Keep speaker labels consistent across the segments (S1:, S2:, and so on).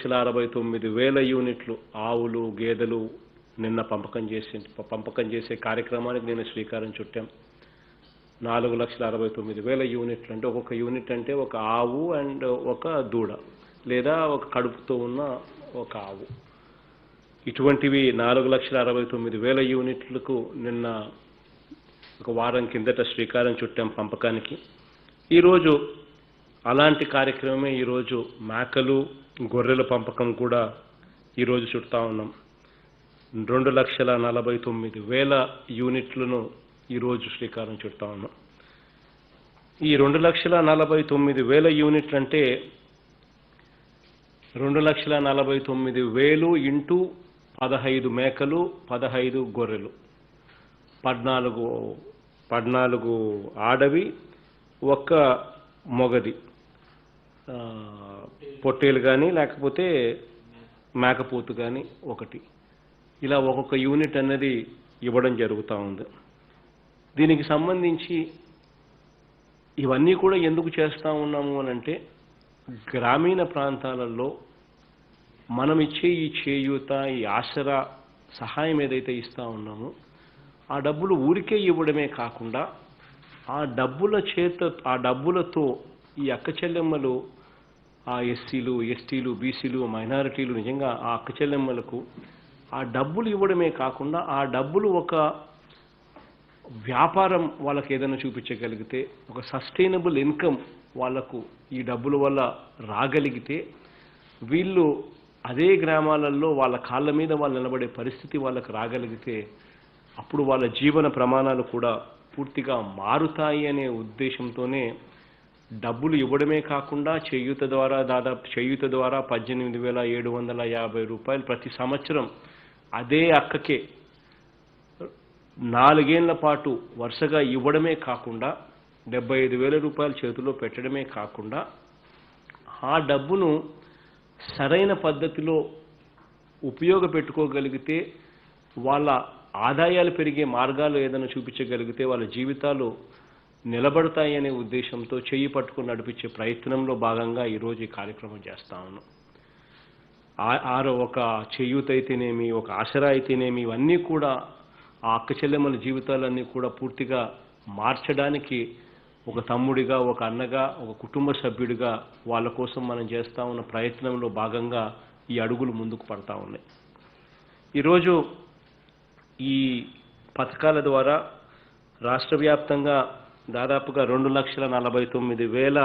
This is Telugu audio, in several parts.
S1: 69,000 యూనిట్లు ఆవులు గేదెలు నిన్న పంపకం చేసే కార్యక్రమానికి నేను శ్రీకారం చుట్టాం. 4,69,000 యూనిట్లు అంటే ఒక్కొక్క యూనిట్ అంటే ఒక ఆవు అండ్ ఒక దూడ లేదా ఒక కడుపుతో ఉన్న ఒక ఆవు. ఇటువంటివి 4,69,000 యూనిట్లకు నిన్న ఒక వారం కిందట శ్రీకారం చుట్టాం పంపకానికి. ఈరోజు అలాంటి కార్యక్రమమే ఈరోజు మేకలు గొర్రెల పంపకం కూడా ఈరోజు చుడతా ఉన్నాం. 2,49,000 యూనిట్లను ఈరోజు శ్రీకారం చుడతా ఉన్నాం. ఈ 2,49,000 యూనిట్లు అంటే 2,49,000 ఇంటూ 15 మేకలు 15 గొర్రెలు 14 ఆడవి ఒక్క మొగది పొట్టేలు కానీ లేకపోతే మేకపోతు కానీ ఒకటి, ఇలా ఒక్కొక్క యూనిట్ అన్నది ఇవ్వడం జరుగుతూ ఉంది. దీనికి సంబంధించి ఇవన్నీ కూడా ఎందుకు చేస్తూ ఉన్నాము అనంటే గ్రామీణ ప్రాంతాలలో మనం ఇచ్చే ఈ చేయూత ఈ ఆసరా సహాయం ఏదైతే ఇస్తూ ఉన్నామో ఆ డబ్బులు ఊరికే ఇవ్వడమే కాకుండా ఆ డబ్బులతో ఈ అక్క చెల్లెమ్మలు ఆ ఎస్సీలు ఎస్టీలు బీసీలు మైనారిటీలు నిజంగా ఆ అక్క చెల్లెమ్మలకు ఆ డబ్బులు ఇవ్వడమే కాకుండా ఆ డబ్బులు ఒక వ్యాపారం వాళ్ళకి ఏదైనా చూపించగలిగితే ఒక సస్టైనబుల్ ఇన్కమ్ వాళ్ళకు ఈ డబ్బుల వల్ల రాగలిగితే వీళ్ళు అదే గ్రామాలలో వాళ్ళ కాళ్ళ మీద వాళ్ళు నిలబడే పరిస్థితి వాళ్ళకు రాగలిగితే అప్పుడు వాళ్ళ జీవన ప్రమాణాలు కూడా పూర్తిగా మారుతాయి అనే ఉద్దేశంతోనే డబ్బులు ఇవ్వడమే కాకుండా చేయూత ద్వారా 18,750 రూపాయలు ప్రతి సంవత్సరం అదే అక్కకే 4 ఏళ్ల పాటు వరుసగా ఇవ్వడమే కాకుండా 75,000 రూపాయలు చేతిలో పెట్టడమే కాకుండా ఆ డబ్బును సరైన పద్ధతిలో ఉపయోగపెట్టుకోగలిగితే వాళ్ళ ఆదాయాలు పెరిగే మార్గాలు ఏదైనా చూపించగలిగితే వాళ్ళ జీవితాలు నిలబడతాయి అనే ఉద్దేశంతో చేయి పట్టుకుని నడిపించే ప్రయత్నంలో భాగంగా ఈరోజు ఈ కార్యక్రమం చేస్తా ఉన్నాం. ఒక చేయూత అయితేనేమి ఒక ఆసరా అయితేనేమి ఇవన్నీ కూడా ఆ అక్క చెల్లెమ్మల జీవితాలన్నీ కూడా పూర్తిగా మార్చడానికి ఒక తమ్ముడిగా ఒక అన్నగా ఒక కుటుంబ సభ్యుడిగా వాళ్ళ కోసం మనం చేస్తూ ఉన్న ప్రయత్నంలో భాగంగా ఈ అడుగులు ముందుకు పడతా ఉన్నాయి. ఈరోజు ఈ పథకాల ద్వారా రాష్ట్ర వ్యాప్తంగా దాదాపుగా 2,49,000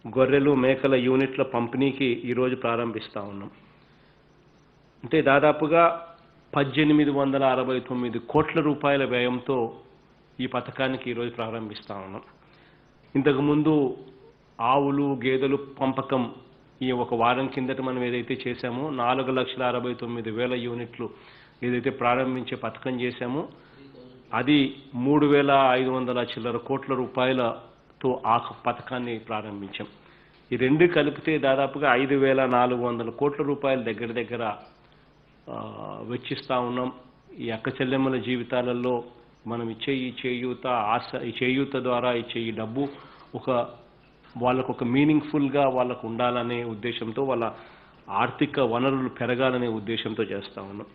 S1: గొర్రెలు మేకల యూనిట్ల పంపిణీకి ఈరోజు ప్రారంభిస్తూ ఉన్నాం. అంటే దాదాపుగా 1,869 కోట్ల రూపాయల వ్యయంతో ఈ పథకానికి ఈరోజు ప్రారంభిస్తూ ఉన్నాం. ఇంతకుముందు ఆవులు గేదెలు పంపకం ఈ ఒక వారం కిందట మనం ఏదైతే చేశామో 4,69,000 యూనిట్లు ఏదైతే ప్రారంభించే పథకం చేశామో అది 3,500 చిల్లర కోట్ల రూపాయలతో ఆ పథకాన్ని ప్రారంభించాం. ఈ రెండు కలిపితే దాదాపుగా 5,400 కోట్ల రూపాయల దగ్గర వెచ్చిస్తూ ఉన్నాం. ఈ అక్క చెల్లెమ్మల జీవితాలలో మనం ఇచ్చే ఈ చేయూత ద్వారా ఇచ్చే ఈ డబ్బు వాళ్ళకు ఒక మీనింగ్ఫుల్గా వాళ్ళకు ఉండాలనే ఉద్దేశంతో వాళ్ళ ఆర్థిక వనరులు పెరగాలనే ఉద్దేశంతో చేస్తూ ఉన్నాం.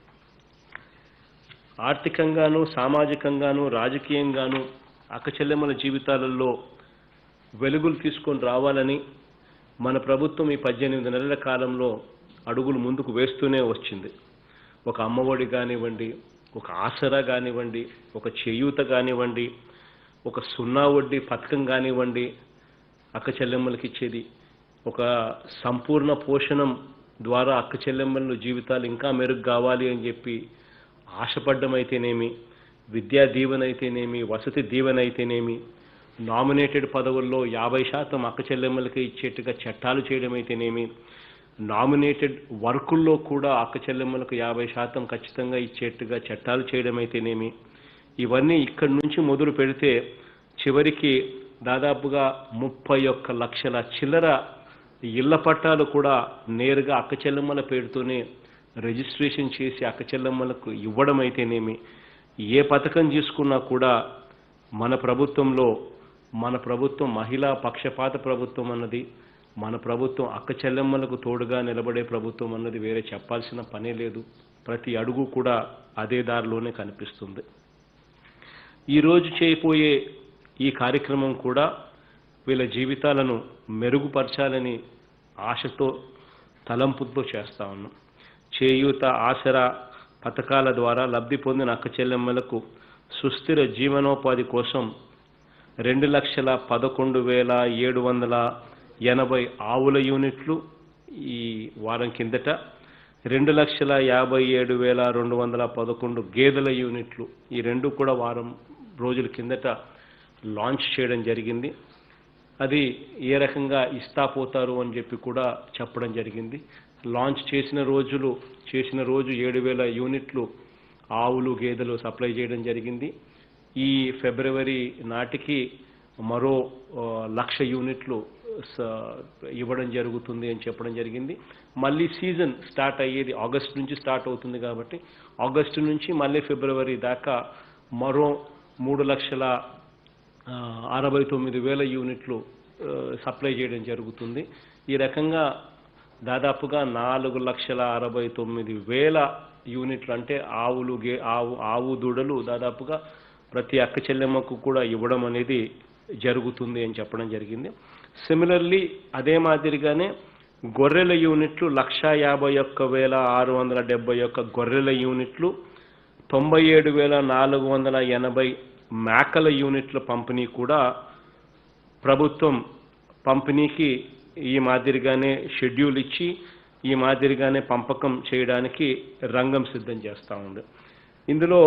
S1: ఆర్థికంగాను సామాజికంగాను రాజకీయంగాను అక్క చెల్లెమ్మల జీవితాలలో వెలుగులు తీసుకొని రావాలని మన ప్రభుత్వం ఈ 18 నెలల కాలంలో అడుగులు ముందుకు వేస్తూనే వచ్చింది. ఒక అమ్మఒడి కానివ్వండి, ఒక ఆసరా కానివ్వండి, ఒక చేయూత కానివ్వండి, ఒక 0 వడ్డీ పథకం కానివ్వండి, అక్క చెల్లెమ్మలకి ఇచ్చేది ఒక సంపూర్ణ పోషణం ద్వారా అక్క చెల్లెమ్మల జీవితాలు ఇంకా మెరుగు కావాలి అని చెప్పి ఆశపడ్డమైతేనేమి, విద్యా దీవెన అయితేనేమి, వసతి దీవెన అయితేనేమి, నామినేటెడ్ పదవుల్లో 50% అక్క చెల్లెమ్మలకి ఇచ్చేట్టుగా చట్టాలు చేయడం అయితేనేమి, నామినేటెడ్ వర్కుల్లో కూడా అక్క చెల్లెమ్మలకు 50% ఖచ్చితంగా ఇచ్చేట్టుగా చట్టాలు చేయడం అయితేనేమి, ఇవన్నీ ఇక్కడి నుంచి మొదలు పెడితే చివరికి దాదాపుగా 31 లక్షల చిల్లర ఇళ్ల పట్టాలు కూడా నేరుగా అక్క చెల్లెమ్మల పేరుతోనే రిజిస్ట్రేషన్ చేసి అక్క చెల్లెమ్మలకు ఇవ్వడం అయితేనేమి, ఏ పథకం తీసుకున్నా కూడా మన ప్రభుత్వం మహిళా పక్షపాత ప్రభుత్వం అన్నది, మన ప్రభుత్వం అక్క చెల్లెమ్మలకు తోడుగా నిలబడే ప్రభుత్వం అన్నది వేరే చెప్పాల్సిన పనే లేదు. ప్రతి అడుగు కూడా అదే దారిలోనే కనిపిస్తుంది. ఈరోజు చేయబోయే ఈ కార్యక్రమం కూడా వీళ్ళ జీవితాలను మెరుగుపరచాలని ఆశతో తలంపుతో చేస్తా ఉన్నాం. చేయూత, ఆసరా పథకాల ద్వారా లబ్ధి పొందిన అక్క చెల్లెమ్మలకు సుస్థిర జీవనోపాధి కోసం 2,11,780 ఆవుల యూనిట్లు ఈ వారం కిందట, 2,57,211 గేదెల యూనిట్లు ఈ రెండు కూడా వారం రోజుల కిందట లాంచ్ చేయడం జరిగింది. అది ఏ రకంగా ఇస్తా పోతారు అని చెప్పి కూడా చెప్పడం జరిగింది. లాంచ్ చేసిన రోజు 7,000 యూనిట్లు ఆవులు, గేదెలు సప్లై చేయడం జరిగింది. ఈ ఫిబ్రవరి నాటికి మరో 1,00,000 యూనిట్లు ఇవ్వడం జరుగుతుంది అని చెప్పడం జరిగింది. మళ్ళీ సీజన్ స్టార్ట్ అయ్యేది ఆగస్టు నుంచి స్టార్ట్ అవుతుంది కాబట్టి ఆగస్టు నుంచి మళ్ళీ ఫిబ్రవరి దాకా మరో 3,69,000 యూనిట్లు సప్లై చేయడం జరుగుతుంది. ఈ రకంగా దాదాపుగా 4,69,000 యూనిట్లు అంటే ఆవు దూడలు దాదాపుగా ప్రతి అక్క చెల్లెమ్మకు కూడా ఇవ్వడం అనేది జరుగుతుంది అని చెప్పడం జరిగింది. సిమిలర్లీ అదే మాదిరిగానే గొర్రెల యూనిట్లు 1,51,671 గొర్రెల యూనిట్లు, 97,480 మేకల యూనిట్ల పంపిణీ కూడా ప్రభుత్వం పంపిణీకి ఈ మాదిరిగానే షెడ్యూల్ ఇచ్చి ఈ మాదిరిగానే పంపకం చేయడానికి రంగం సిద్ధం చేస్తూ ఉంది. ఇందులో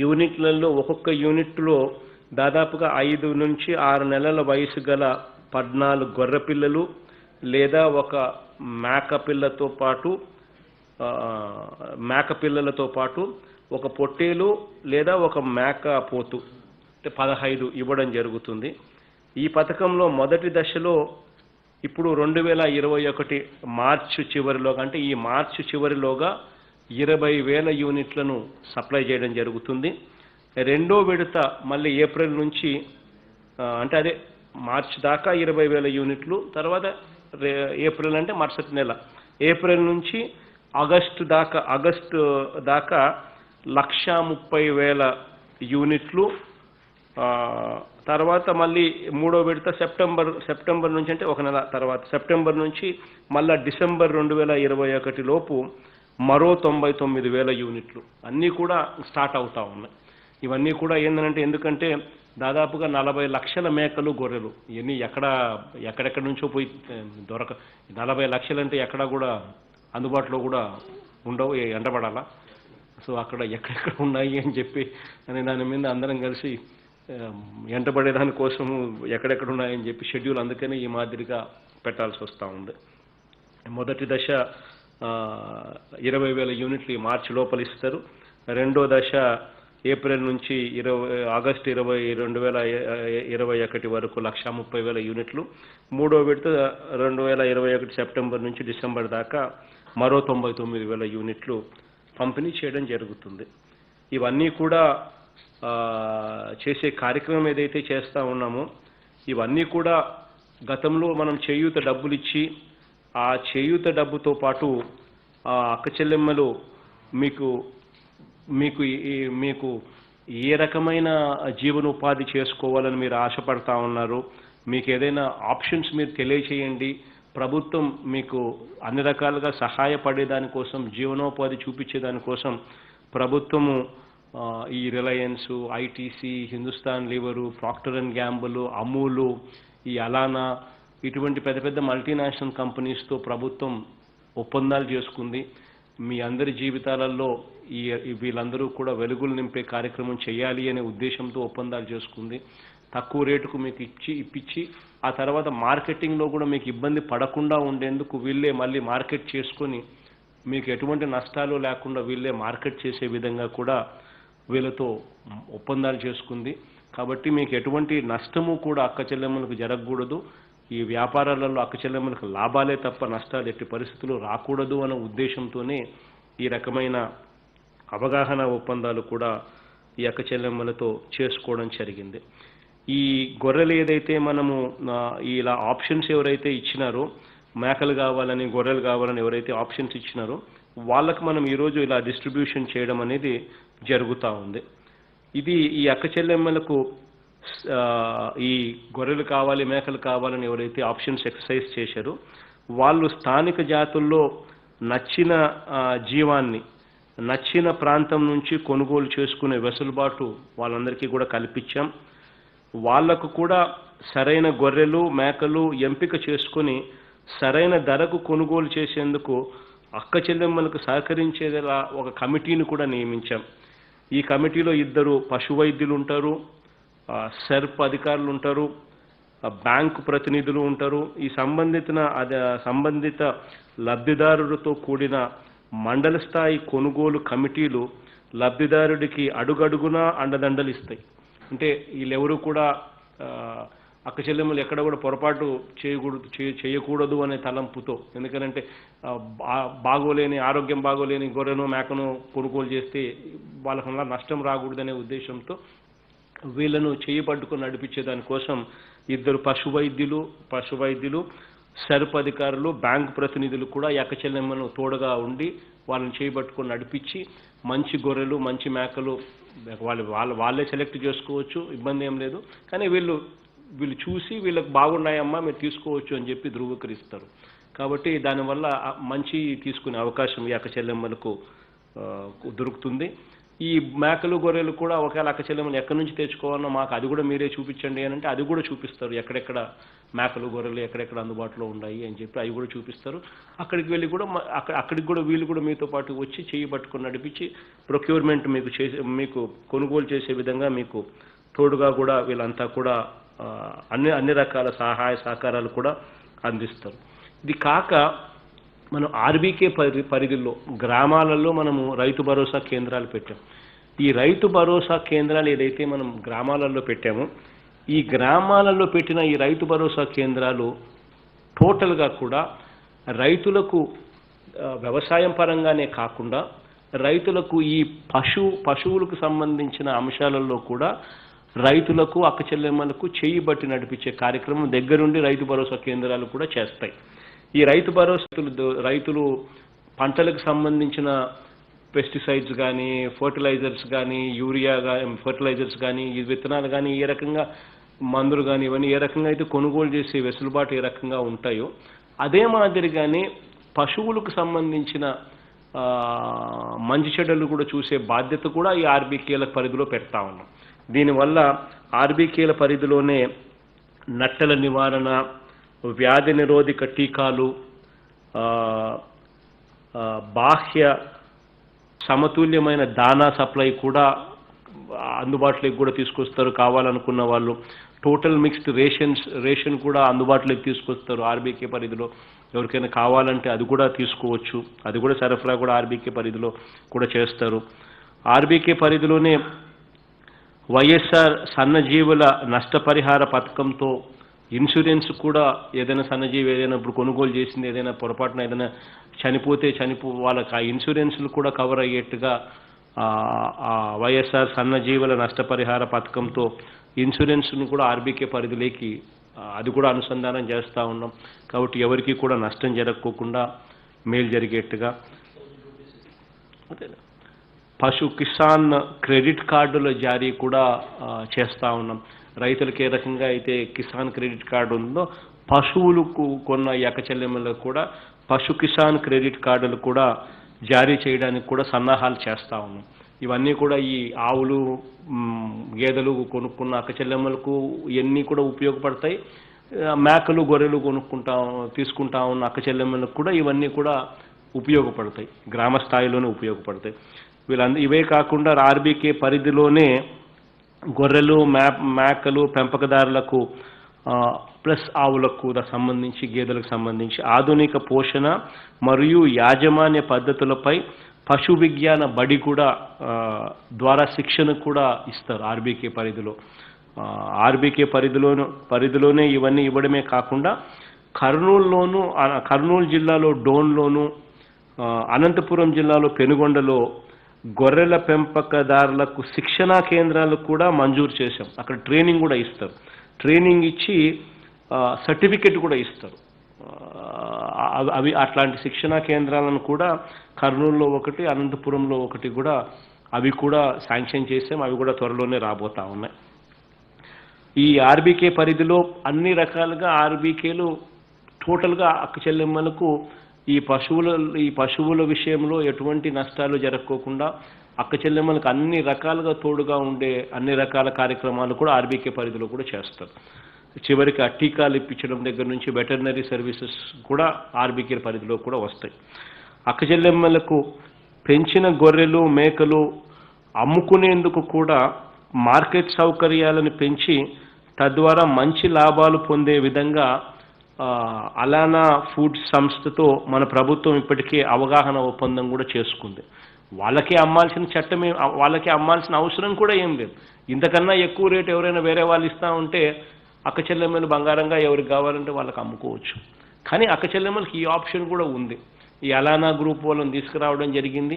S1: యూనిట్లలో ఒక్కొక్క యూనిట్లో దాదాపుగా 5 నుంచి 6 నెలల వయసు గల 14 గొర్రె పిల్లలు లేదా ఒక మేక పిల్లలతో పాటు ఒక పొట్టేలు లేదా ఒక మేక పోతు అంటే 15 ఇవ్వడం జరుగుతుంది. ఈ పథకంలో మొదటి దశలో ఇప్పుడు 2021 మార్చి చివరిలోగా అంటే ఈ మార్చి చివరిలోగా 20,000 యూనిట్లను సప్లై చేయడం జరుగుతుంది. రెండో విడత మళ్ళీ ఏప్రిల్ నుంచి అంటే అదే మార్చి దాకా 20,000 యూనిట్లు, తర్వాత ఏప్రిల్ అంటే మరుసటి నెల ఏప్రిల్ నుంచి ఆగస్టు దాకా 1,30,000 యూనిట్లు, తర్వాత మళ్ళీ మూడో విడత సెప్టెంబర్ నుంచి అంటే ఒక నెల తర్వాత సెప్టెంబర్ నుంచి మళ్ళీ డిసెంబర్ 2021 లోపు మరో 99,000 యూనిట్లు అన్నీ కూడా స్టార్ట్ అవుతూ ఉన్నాయి. ఇవన్నీ కూడా ఏంటంటే ఎందుకంటే దాదాపుగా 40 లక్షల మేకలు, గొర్రెలు ఇవన్నీ ఎక్కడెక్కడి నుంచో పోయి 40 లక్షలు అంటే ఎక్కడా కూడా అందుబాటులో కూడా ఉండవు, ఎండబడాలా. సో అక్కడ ఎక్కడెక్కడ ఉన్నాయి అని చెప్పి దాని మీద అందరం కలిసి ఎంటబడేదాని కోసము ఎక్కడెక్కడ ఉన్నాయని చెప్పి షెడ్యూల్ అందుకని ఈ మాదిరిగా పెట్టాల్సి వస్తూ ఉంది. మొదటి దశ 20,000 యూనిట్లు ఈ మార్చి లోపల ఇస్తారు. రెండో దశ ఏప్రిల్ నుంచి ఆగస్టు 2021 వరకు 1,30,000 యూనిట్లు, మూడో విడత 2021 సెప్టెంబర్ నుంచి డిసెంబర్ దాకా మరో 99,000 యూనిట్లు పంపిణీ చేయడం జరుగుతుంది. ఇవన్నీ కూడా చేసే కార్యక్రమం ఏదైతే చేస్తూ ఉన్నామో ఇవన్నీ కూడా గతంలో మనం చేయూత డబ్బులు ఇచ్చి ఆ చేయూత డబ్బుతో పాటు అక్క చెల్లెమ్మలు మీకు ఏ రకమైన జీవనోపాధి చేసుకోవాలని మీరు ఆశపడతా ఉన్నారు, మీకు ఏదైనా ఆప్షన్స్ మీరు తెలియచేయండి. ప్రభుత్వం మీకు అన్ని రకాలుగా సహాయపడేదానికోసం, జీవనోపాధి చూపించేదానికోసం ప్రభుత్వము ఈ Reliance, ITC, Hindustan Lever, Procter and Gamble, Amul, ఈ అలానా ఇటువంటి పెద్ద పెద్ద మల్టీనేషనల్ కంపెనీస్తో ప్రభుత్వం ఒప్పందాలు చేసుకుంది. మీ అందరి జీవితాలలో వీళ్ళందరూ కూడా వెలుగులు నింపే కార్యక్రమం చేయాలి అనే ఉద్దేశంతో ఒప్పందాలు చేసుకుంది. తక్కువ రేటుకు మీకు ఇప్పించి ఆ తర్వాత మార్కెటింగ్లో కూడా మీకు ఇబ్బంది పడకుండా ఉండేందుకు వీళ్ళే మళ్ళీ మార్కెట్ చేసుకొని మీకు ఎటువంటి నష్టాలు లేకుండా వీళ్ళే మార్కెట్ చేసే విధంగా కూడా వీళ్ళతో ఒప్పందాలు చేసుకుంది. కాబట్టి మీకు ఎటువంటి నష్టము కూడా అక్క చెల్లెమ్మలకు జరగకూడదు. ఈ వ్యాపారాలలో అక్క చెల్లెమ్మలకు లాభాలే తప్ప నష్టాలు ఎట్టి పరిస్థితులు రాకూడదు అనే ఉద్దేశంతోనే ఈ రకమైన అవగాహన ఒప్పందాలు కూడా ఈ అక్క చెల్లెమ్మలతో చేసుకోవడం జరిగింది. ఈ గొర్రెలు ఏదైతే మనము ఇలా ఆప్షన్స్ ఎవరైతే ఇచ్చినారో, మేకలు కావాలని గొర్రెలు కావాలని ఎవరైతే ఆప్షన్స్ ఇచ్చినారో వాళ్ళకు మనం ఈరోజు ఇలా డిస్ట్రిబ్యూషన్ చేయడం అనేది జరుగుతూ ఉంది. ఇది ఈ అక్క చెల్లెమ్మలకు ఈ గొర్రెలు కావాలి మేకలు కావాలని ఎవరైతే ఆప్షన్స్ ఎక్సర్సైజ్ చేశారో వాళ్ళు స్థానిక జాతుల్లో నచ్చిన జీవాన్ని నచ్చిన ప్రాంతం నుంచి కొనుగోలు చేసుకునే వెసులుబాటు వాళ్ళందరికీ కూడా కల్పించాం. వాళ్లకు కూడా సరైన గొర్రెలు మేకలు ఎంపిక చేసుకొని సరైన ధరకు కొనుగోలు చేసేందుకు అక్క చెల్లెమ్మలకు సహకరించేలా ఒక కమిటీని కూడా నియమించాం. ఈ కమిటీలో 2 పశు వైద్యులు ఉంటారు, సెర్ప్ అధికారులు ఉంటారు, బ్యాంకు ప్రతినిధులు ఉంటారు. ఈ సంబంధిత లబ్ధిదారులతో కూడిన మండల స్థాయి కొనుగోలు కమిటీలు లబ్ధిదారుడికి అడుగడుగునా అండదండలు ఇస్తాయి. అంటే వీళ్ళెవరూ కూడా అక్క చెల్లెమ్మలు ఎక్కడ కూడా పొరపాటు చేయకూడదు అనే తలంపుతో, ఎందుకంటే ఆరోగ్యం బాగోలేని గొర్రెను మేకను కొనుగోలు చేస్తే వాళ్ళకన్నా నష్టం రాకూడదనే ఉద్దేశంతో వీళ్ళను చేయబట్టుకుని నడిపించే దానికోసం 2 పశు వైద్యులు సెర్ప్ అధికారులు బ్యాంకు ప్రతినిధులు కూడా ఈ అక్క చెల్లెమ్మను తోడుగా ఉండి వాళ్ళని చేయబట్టుకుని నడిపించి మంచి గొర్రెలు మంచి మేకలు వాళ్ళే సెలెక్ట్ చేసుకోవచ్చు, ఇబ్బంది ఏం లేదు. కానీ వీళ్ళు చూసి వీళ్ళకి బాగున్నాయమ్మా మీరు తీసుకోవచ్చు అని చెప్పి ధృవీకరిస్తారు. కాబట్టి దానివల్ల మంచి తీసుకునే అవకాశం ఈ అక్క చెల్లెమ్మలకు దొరుకుతుంది. ఈ మేకలు గొర్రెలు కూడా ఒకవేళ అక్క చెల్లెమ్మలు ఎక్కడి నుంచి తెచ్చుకోవాలన్నా మాకు అది కూడా మీరే చూపించండి అని అంటే అది కూడా చూపిస్తారు. ఎక్కడెక్కడ మేకలు గొర్రెలు ఎక్కడెక్కడ అందుబాటులో ఉన్నాయి అని చెప్పి అవి కూడా చూపిస్తారు. అక్కడికి వెళ్ళి కూడా అక్కడికి కూడా వీళ్ళు కూడా మీతో పాటు వచ్చి చేయి పట్టుకొని నడిపించి ప్రొక్యూర్మెంట్ మీకు కొనుగోలు చేసే విధంగా మీకు తోడుగా కూడా వీళ్ళంతా కూడా అన్ని రకాల సహాయ సహకారాలు కూడా అందిస్తారు. ఇది కాక మనం ఆర్బీకే పరిధిలో గ్రామాలలో మనము రైతు భరోసా కేంద్రాలు పెట్టాం. ఈ రైతు భరోసా కేంద్రాలు ఏదైతే మనం గ్రామాలలో పెట్టామో ఈ గ్రామాలలో పెట్టిన ఈ రైతు భరోసా కేంద్రాలు టోటల్గా కూడా రైతులకు వ్యవసాయం పరంగానే కాకుండా రైతులకు ఈ పశువులకు సంబంధించిన అంశాలలో కూడా రైతులకు అక్క చెల్లెమ్మలకు చేయి బట్టి నడిపించే కార్యక్రమం దగ్గరుండి రైతు భరోసా కేంద్రాలు కూడా చేస్తాయి. ఈ రైతు భరోసా రైతులు పంటలకు సంబంధించిన పెస్టిసైడ్స్ కానీ ఫర్టిలైజర్స్ కానీ యూరియా ఫర్టిలైజర్స్ కానీ ఈ విత్తనాలు కానీ ఏ రకంగా మందులు కానీ ఇవన్నీ ఏ రకంగా అయితే కొనుగోలు చేసే వెసులుబాటు ఏ రకంగా ఉంటాయో అదే మాదిరిగానే పశువులకు సంబంధించిన మంచి చెడ్డలు కూడా చూసే బాధ్యత కూడా ఈ ఆర్బీకేల పరిధిలో పెడతా ఉన్నాం. దీనివల్ల ఆర్బీకేల పరిధిలోనే నట్టల నివారణ, వ్యాధి నిరోధక టీకాలు, బాహ్య సమతుల్యమైన దానా సప్లై కూడా అందుబాటులోకి కూడా తీసుకొస్తారు. కావాలనుకున్న వాళ్ళు టోటల్ మిక్స్డ్ రేషన్ కూడా అందుబాటులోకి తీసుకొస్తారు. ఆర్బీకే పరిధిలో ఎవరికైనా కావాలంటే అది కూడా తీసుకోవచ్చు. అది కూడా సరఫరా కూడా ఆర్బీకే పరిధిలో కూడా చేస్తారు. ఆర్బీకే పరిధిలోనే వైఎస్ఆర్ సన్నజీవుల నష్టపరిహార పథకంతో ఇన్సూరెన్స్ కూడా ఏదైనా సన్నజీవి ఏదైనా ఇప్పుడు కొనుగోలు చేసింది ఏదైనా పొరపాటున ఏదైనా చనిపోతే వాళ్ళకి ఆ ఇన్సూరెన్స్లు కూడా కవర్ అయ్యేట్టుగా వైఎస్ఆర్ సన్నజీవుల నష్టపరిహార పథకంతో ఇన్సూరెన్స్ను కూడా ఆర్బీకే పరిధిలోకి అది కూడా అనుసంధానం చేస్తూ ఉన్నాం. కాబట్టి ఎవరికి కూడా నష్టం జరగకోకుండా మేలు జరిగేట్టుగా పశు కిసాన్ క్రెడిట్ కార్డుల జారీ కూడా చేస్తూ ఉన్నాం. రైతులకు ఏ రకంగా అయితే కిసాన్ క్రెడిట్ కార్డు ఉందో పశువులకు కొన్న అక్క చెల్లెమ్మలకు కూడా పశు కిసాన్ క్రెడిట్ కార్డులు కూడా జారీ చేయడానికి కూడా సన్నాహాలు చేస్తూ ఉన్నాం. ఇవన్నీ కూడా ఈ ఆవులు గేదెలు కొనుక్కున్న అక్క చెల్లెమ్మలకు ఇవన్నీ కూడా ఉపయోగపడతాయి. మేకలు గొర్రెలు తీసుకుంటా ఉన్న అక్క చెల్లెమ్మలకు కూడా ఇవన్నీ కూడా ఉపయోగపడతాయి, గ్రామ స్థాయిలోనే ఉపయోగపడతాయి. ఇవే కాకుండా ఆర్బీకే పరిధిలోనే గొర్రెలు మేకలు పెంపకదారులకు ప్లస్ ఆవులకు సంబంధించి గేదెలకు సంబంధించి ఆధునిక పోషణ మరియు యాజమాన్య పద్ధతులపై పశు విజ్ఞాన బడి కూడా ద్వారా శిక్షణ కూడా ఇస్తారు ఆర్బీకే పరిధిలో. ఆర్బీకే పరిధిలోనే ఇవన్నీ ఇవ్వడమే కాకుండా కర్నూలు జిల్లాలో డోన్లోను, అనంతపురం జిల్లాలో పెనుగొండలో గొర్రెల పెంపకదారులకు శిక్షణా కేంద్రాలు కూడా మంజూరు చేశాం. అక్కడ ట్రైనింగ్ కూడా ఇస్తారు. ట్రైనింగ్ ఇచ్చి సర్టిఫికెట్ కూడా ఇస్తారు. అవి అట్లాంటి శిక్షణా కేంద్రాలను కూడా కర్నూలులో ఒకటి, అనంతపురంలో ఒకటి కూడా అవి కూడా శాంక్షన్ చేసాం. అవి కూడా త్వరలోనే రాబోతా ఉన్నాయి. ఈ ఆర్బీకే పరిధిలో అన్ని రకాలుగా ఆర్బీకేలు టోటల్గా అక్క చెల్లెమ్మలకు ఈ పశువుల విషయంలో ఎటువంటి నష్టాలు జరగకోకుండా అక్క చెల్లెమ్మలకు అన్ని రకాలుగా తోడుగా ఉండే అన్ని రకాల కార్యక్రమాలు కూడా ఆర్బీకే పరిధిలో కూడా చేస్తారు. చివరికి టీకాలు ఇప్పించడం దగ్గర నుంచి వెటర్నరీ సర్వీసెస్ కూడా ఆర్బీకే పరిధిలో కూడా వస్తాయి. అక్క చెల్లెమ్మలకు పెంచిన గొర్రెలు మేకలు అమ్ముకునేందుకు కూడా మార్కెట్ సౌకర్యాలను పెంచి తద్వారా మంచి లాభాలు పొందే విధంగా అలానా ఫుడ్ సంస్థతో మన ప్రభుత్వం ఇప్పటికే అవగాహన ఒప్పందం కూడా చేసుకుంది. వాళ్ళకి అమ్మాల్సిన అవసరం కూడా ఏం లేదు. ఇంతకన్నా ఎక్కువ రేటు ఎవరైనా వేరే వాళ్ళు ఇస్తా ఉంటే అక్క చెల్లెమ్మలు బంగారంగా ఎవరికి కావాలంటే వాళ్ళకి అమ్ముకోవచ్చు. కానీ అక్క చెల్లెమ్మలకి ఈ ఆప్షన్ కూడా ఉంది. ఈ అలానా గ్రూప్ వాళ్ళని తీసుకురావడం జరిగింది.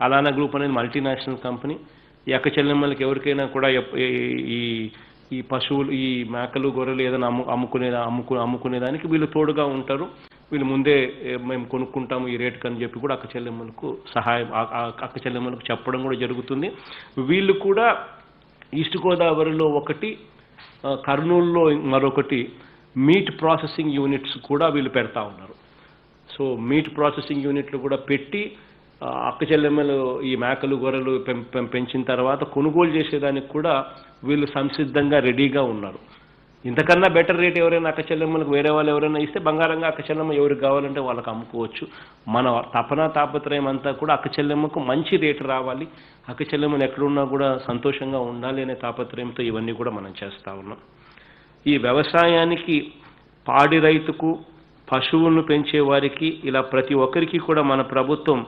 S1: అలానా గ్రూప్ అనేది మల్టీనేషనల్ కంపెనీ. ఈ అక్క చెల్లెమ్మలకి ఎవరికైనా కూడా ఈ పశువులు, ఈ మేకలు గొర్రెలు ఏదైనా అమ్ముకునేదానికి వీళ్ళు తోడుగా ఉంటారు. వీళ్ళు ముందే మేము కొనుక్కుంటాము ఈ రేటుకి అని చెప్పి కూడా అక్క చెల్లెమ్మలకు చెప్పడం కూడా జరుగుతుంది. వీళ్ళు కూడా ఈస్ట్ గోదావరిలో ఒకటి, కర్నూలులో మరొకటి మీట్ ప్రాసెసింగ్ యూనిట్స్ కూడా వీళ్ళు పెడతా ఉన్నారు. సో మీట్ ప్రాసెసింగ్ యూనిట్లు కూడా పెట్టి అక్క చెల్లెమ్మలు ఈ మేకలు గొర్రెలు పెంచిన తర్వాత కొనుగోలు చేసేదానికి కూడా వీళ్ళు సంసిద్ధంగా రెడీగా ఉన్నారు. ఇంతకన్నా బెటర్ రేట్ ఎవరైనా అక్క చెల్లెమ్మలకు వేరే వాళ్ళు ఎవరైనా ఇస్తే బంగారంగా అక్క చెల్లెమ్మ ఎవరికి కావాలంటే వాళ్ళకి అమ్ముకోవచ్చు. మన తాపత్రయం అంతా కూడా అక్క చెల్లెమ్మకు మంచి రేటు రావాలి, అక్క చెల్లెమ్మలు ఎక్కడున్నా కూడా సంతోషంగా ఉండాలి అనే తాపత్రయంతో ఇవన్నీ కూడా మనం చేస్తూ ఉన్నాం. ఈ వ్యవసాయానికి, పాడి రైతుకు, పశువులను పెంచే వారికి ఇలా ప్రతి ఒక్కరికి కూడా మన ప్రభుత్వం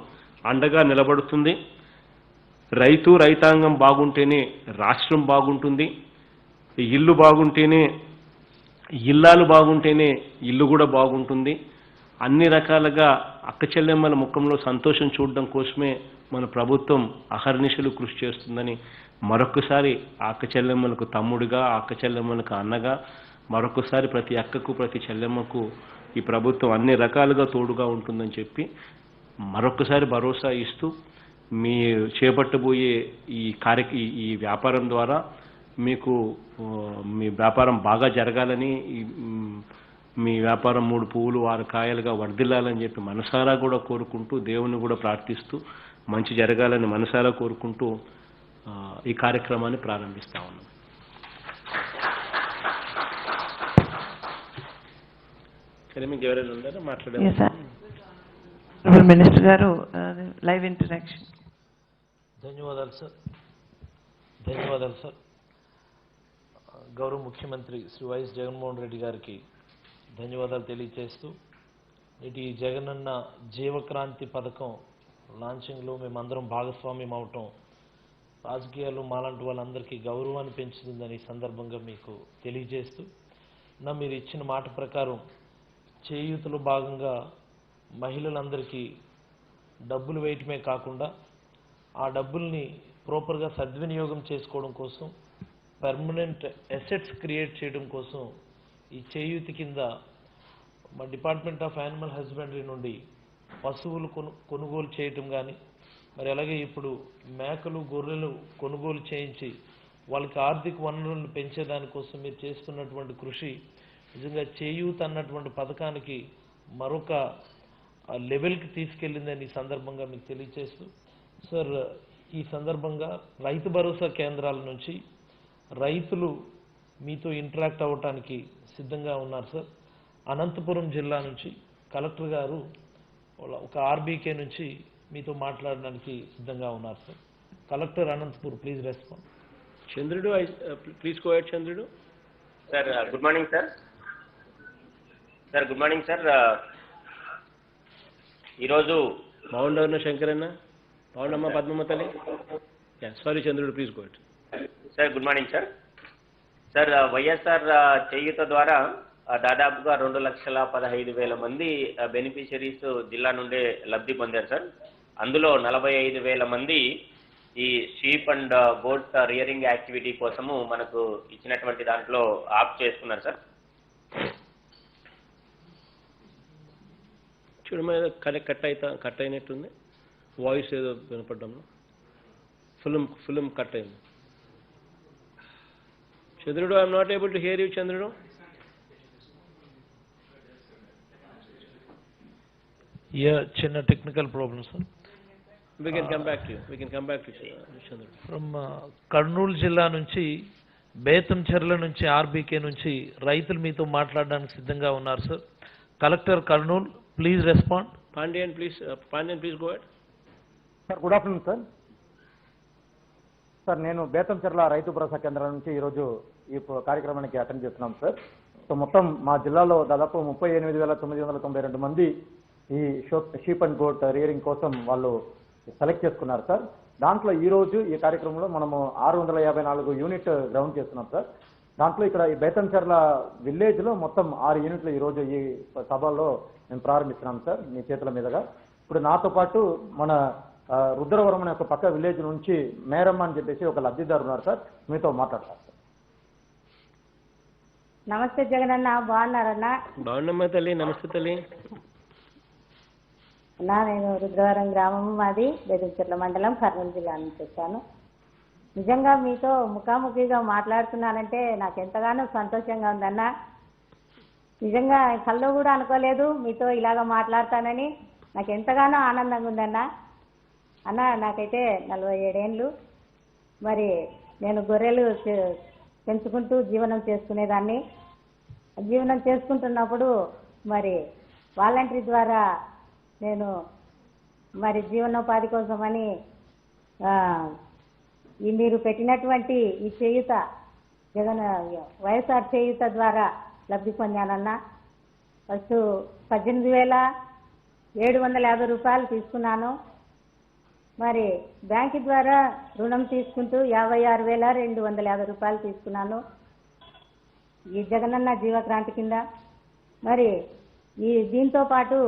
S1: అండగా నిలబడుతుంది. రైతాంగం బాగుంటేనే రాష్ట్రం బాగుంటుంది. ఇల్లు బాగుంటేనే, ఇల్లాలు బాగుంటేనే ఇల్లు కూడా బాగుంటుంది. అన్ని రకాలుగా అక్క చెల్లెమ్మల ముఖంలో సంతోషం చూడడం కోసమే మన ప్రభుత్వం అహర్నిశలు కృషి చేస్తుందని మరొకసారి ఆ అక్క చెల్లెమ్మలకు తమ్ముడిగా, ఆ అక్క చెల్లెమ్మలకు అన్నగా మరొకసారి ప్రతి అక్కకు ప్రతి చెల్లెమ్మకు ఈ ప్రభుత్వం అన్ని రకాలుగా తోడుగా ఉంటుందని చెప్పి మరొకసారి భరోసా ఇస్తూ మీ చేపట్టబోయే ఈ వ్యాపారం ద్వారా మీకు మీ వ్యాపారం బాగా జరగాలని, మీ వ్యాపారం 3 పువ్వులు 6 కాయలుగా వర్ధిల్లాలని చెప్పి మనసారా కూడా కోరుకుంటూ, దేవుని కూడా ప్రార్థిస్తూ మంచి జరగాలని మనసారా కోరుకుంటూ ఈ కార్యక్రమాన్ని ప్రారంభిస్తా ఉన్నాం. సరే, మీకు ఎవరైనా ఉన్నారా మాట్లాడారు?
S2: మినిస్టర్ గారు, లైవ్ ఇంటరాక్షన్.
S3: ధన్యవాదాలు సార్. గౌరవ ముఖ్యమంత్రి శ్రీ వైఎస్ జగన్మోహన్ రెడ్డి గారికి ధన్యవాదాలు తెలియజేస్తూ, నేటి జగనన్న జీవక్రాంతి పథకం లాంచింగ్లో మేమందరం భాగస్వామ్యం అవటం రాజకీయాలు మాలాంటి వాళ్ళందరికీ గౌరవాన్ని పెంచుతుందని సందర్భంగా మీకు తెలియజేస్తూ, మీరు ఇచ్చిన మాట ప్రకారం చేయూతలో భాగంగా మహిళలందరికీ డబ్బులు వేయటమే కాకుండా ఆ డబ్బుల్ని ప్రాపర్గా సద్వినియోగం చేసుకోవడం కోసం, పర్మనెంట్ అసెట్స్ క్రియేట్ చేయడం కోసం ఈ చేయూతి కింద మా డిపార్ట్మెంట్ ఆఫ్ యానిమల్ హస్బెండరీ నుండి పశువులు కొనుగోలు చేయటం కానీ, మరి అలాగే ఇప్పుడు మేకలు గొర్రెలు కొనుగోలు చేయించి వాళ్ళకి ఆర్థిక వనరులను పెంచేదానికోసం మీరు చేస్తున్నటువంటి కృషి నిజంగా చేయూత అన్నటువంటి పథకానికి మరొక లెవెల్కి తీసుకెళ్ళిందని ఈ సందర్భంగా మీకు తెలియజేస్తూ, సార్ ఈ సందర్భంగా రైతు భరోసా కేంద్రాల నుంచి రైతులు మీతో ఇంటరాక్ట్ అవ్వటానికి సిద్ధంగా ఉన్నారు సార్. అనంతపురం జిల్లా నుంచి కలెక్టర్ గారు ఒక ఆర్బీకే నుంచి మీతో మాట్లాడడానికి సిద్ధంగా ఉన్నారు sir. Collector Anantapur, please respond.
S1: చంద్రుడు, ప్లీజ్ గో హెడ్. చంద్రుడు
S4: sir, good morning sir. Good morning sir. ఈరోజు
S1: బాగుండవన్న శంకరన్న, బాగుండమ్మా పద్మమ్మ తల్లి. సారీ చంద్రుడు, please go head.
S4: Sir, good morning sir. YSR చేయూత ద్వారా దాదాపుగా 2,15,000 మంది బెనిఫిషరీస్ జిల్లా నుండే లబ్ధి పొందారు సార్. అందులో 45,000 మంది ఈ sheep and goats rearing activity కోసము మనకు ఇచ్చినటువంటి దాంట్లో ఆప్ట్ చేసుకున్నారు సార్.
S1: చూడమైన కట్ అయినట్టుంది, వాయిస్ ఏదో వినపడ్డాము, ఫిలిం కట్ అయింది. చంద్రుడు, I'm not able to hear you. చంద్రుడు,
S3: చిన్న technical problem sir.
S1: we can come back to you. Chandru.
S3: From Kurnool జిల్లా నుంచి బేతంచెర్ల నుంచి ఆర్బీకే నుంచి రైతులు మీతో మాట్లాడడానికి సిద్ధంగా ఉన్నారు sir. Collector Kurnool, please respond.
S1: Pandian, please go ahead.
S5: Sir, good afternoon sir. Sir, నేను బేతంచెర్ల రైతు భరోసా కేంద్రం నుంచి ఈరోజు ఈ కార్యక్రమానికి అటెండ్ చేస్తున్నాం సార్. సో మొత్తం మా జిల్లాలో దాదాపు 38,992 మంది ఈ షీప్ అండ్ గోట్ రియరింగ్ కోసం వాళ్ళు సెలెక్ట్ చేసుకున్నారు సార్. దాంట్లో ఈరోజు ఈ కార్యక్రమంలో మనము 654 యూనిట్ గ్రౌండ్ చేస్తున్నాం సార్. దాంట్లో ఇక్కడ ఈ బేతంచెర్ల విలేజ్లో మొత్తం 6 యూనిట్లు ఈరోజు ఈ సభలో మేము ప్రారంభిస్తున్నాం సార్, మీ చేతుల మీదుగా. ఇప్పుడు నాతో పాటు మన రుద్రవరం అనే ఒక పక్క విలేజ్ నుంచి మేరమ్మ అని చెప్పేసి ఒక లబ్ధిదారు ఉన్నారు సార్, మీతో మాట్లాడతారు సార్.
S6: నమస్తే జగనన్న, బాగున్నారన్నా?
S1: బాగున్నామ్మా తల్లి. నమస్తే తల్లి.
S6: అన్నా, నేను రుద్రవరం గ్రామం, మాది బేతంచెర్ల మండలం, కర్నూలు జిల్లా నుంచి వచ్చాను. నిజంగా మీతో ముఖాముఖిగా మాట్లాడుతున్నానంటే నాకు ఎంతగానో సంతోషంగా ఉందన్నా. నిజంగా కల్లో కూడా అనుకోలేదు మీతో ఇలాగ మాట్లాడతానని. నాకు ఎంతగానో ఆనందంగా ఉందన్నా. అన్న, నాకైతే 47 ఏళ్ళు. మరి నేను గొర్రెలు పెంచుకుంటూ జీవనం చేసుకునేదాన్ని. జీవనం చేసుకుంటున్నప్పుడు మరి వాలంటరీ ద్వారా నేను మరి జీవనోపాధి కోసమని ఈ మీరు పెట్టినటువంటి ఈ చేయూత, జగన్ వైఎస్ఆర్ చేయూత ద్వారా లబ్ధి పొందానన్నా. ఫస్ట్ 18,750 రూపాయలు తీసుకున్నాను. మరి బ్యాంకు ద్వారా రుణం తీసుకుంటూ 56,250 రూపాయలు తీసుకున్నాను ఈ జగనన్న జీవక్రాంతి కింద. మరి ఈ దీంతో పాటు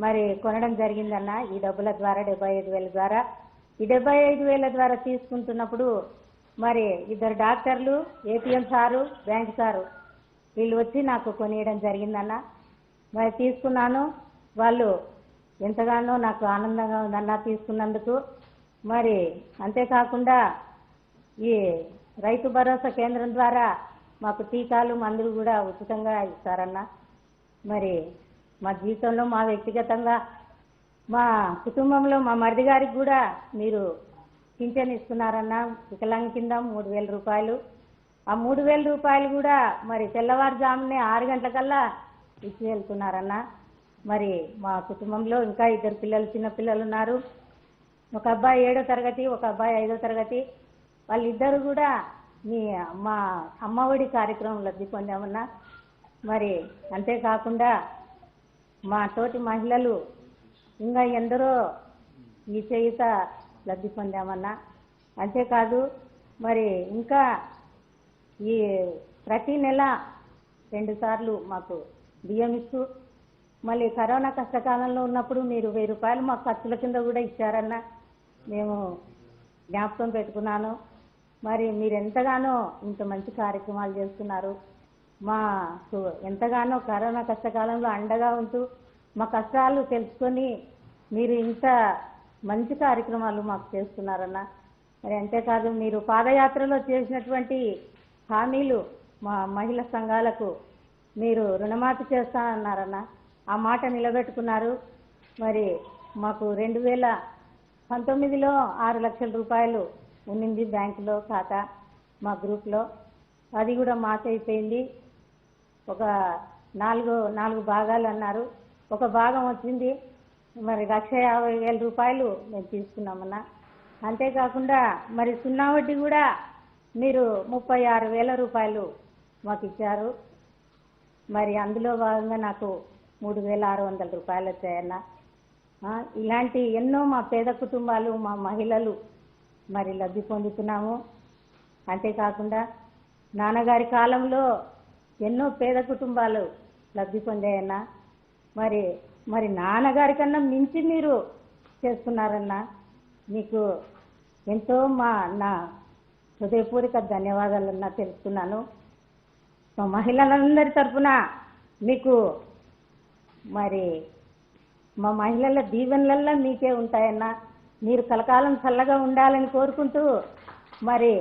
S6: మరి కొనడం జరిగిందన్న ఈ డబ్బుల ద్వారా 75,000 ద్వారా. ఈ 75,000 ద్వారా తీసుకుంటున్నప్పుడు మరి 2 డాక్టర్లు, ఏపీఎం సారు, బ్యాంక్ సారు వీళ్ళు వచ్చి నాకు కొనియడం జరిగిందన్న. మరి తీసుకున్నాను. వాళ్ళు ఎంతగానో నాకు ఆనందంగా ఉందన్న తీసుకున్నందుకు. మరి అంతేకాకుండా ఈ రైతు భరోసా కేంద్రం ద్వారా మాకు టీకాలు, మందులు కూడా ఉచితంగా ఇస్తారన్న. మరి మా జీవితంలో, మా వ్యక్తిగతంగా, మా కుటుంబంలో మా మరిది గారికి కూడా మీరు పింఛన్ ఇస్తున్నారన్న. వికలాంగ కింద 3,000 రూపాయలు. ఆ 3,000 రూపాయలు కూడా మరి తెల్లవారుజామునే 6 గంటలకల్లా ఇచ్చి వెళ్తున్నారన్న. మరి మా కుటుంబంలో ఇంకా 2 పిల్లలు, చిన్న పిల్లలు ఉన్నారు. ఒక అబ్బాయి 7వ తరగతి, ఒక అబ్బాయి 5వ తరగతి. వాళ్ళిద్దరు కూడా మా అమ్మఒడి కార్యక్రమం లబ్ధి పొందామన్నా. మరి అంతేకాకుండా మా తోటి మహిళలు ఇంకా ఎందరో ఈ చేయూత లబ్ధి పొందామన్నా. అంతేకాదు మరి ఇంకా ఈ ప్రతి నెల 2 సార్లు మాకు బియ్యం ఇస్తూ, మళ్ళీ కరోనా కష్టకాలంలో ఉన్నప్పుడు మీరు 1,000 రూపాయలు మాకు ఖర్చుల కింద కూడా ఇచ్చారన్న. మేము జ్ఞాపకం పెట్టుకున్నాను. మరి మీరు ఎంతగానో ఇంత మంచి కార్యక్రమాలు చేస్తున్నారు. మాకు ఎంతగానో కరోనా కష్టకాలంలో అండగా ఉంటూ మా కష్టాలు తెలుసుకొని మీరు ఇంత మంచి కార్యక్రమాలు మాకు చేస్తున్నారన్న. మరి అంతేకాదు మీరు పాదయాత్రలో చేసినటువంటి హామీలు మా మహిళా సంఘాలకు మీరు రుణమాఫీ చేస్తానన్నారన్న. ఆ మాట నిలబెట్టుకున్నారు. మరి మాకు 2019లో 6 లక్షల రూపాయలు ఉన్నింది బ్యాంకులో ఖాతా మా గ్రూప్లో. అది కూడా మాస్ అయిపోయింది. ఒక 4 భాగాలు అన్నారు. ఒక భాగం వచ్చింది. మరి 1,50,000 రూపాయలు మేము తీసుకున్నామన్నా. అంతేకాకుండా మరి సున్నా వడ్డీ కూడా మీరు 36,000 రూపాయలు మాకు ఇచ్చారు. మరి అందులో భాగంగా నాకు 3,600 రూపాయలు వచ్చాయన్న. ఇలాంటి ఎన్నో మా పేద కుటుంబాలు, మా మహిళలు మరి లబ్ధి పొందుతున్నాము. అంతేకాకుండా నాన్నగారి కాలంలో ఎన్నో పేద కుటుంబాలు లబ్ధి పొందాయన్న. మరి నాన్నగారి కన్నా మించి మీరు చేస్తున్నారన్న. మీకు ఎంతో నా హృదయపూర్వక ధన్యవాదాలన్నా తెలుపుతున్నాను. మా మహిళలందరి తరఫున మీకు మరి మా మహిళల దీవెనలల్లా మీకే ఉంటాయన్నా. మీరు కలకాలం చల్లగా ఉండాలని కోరుకుంటూ మరి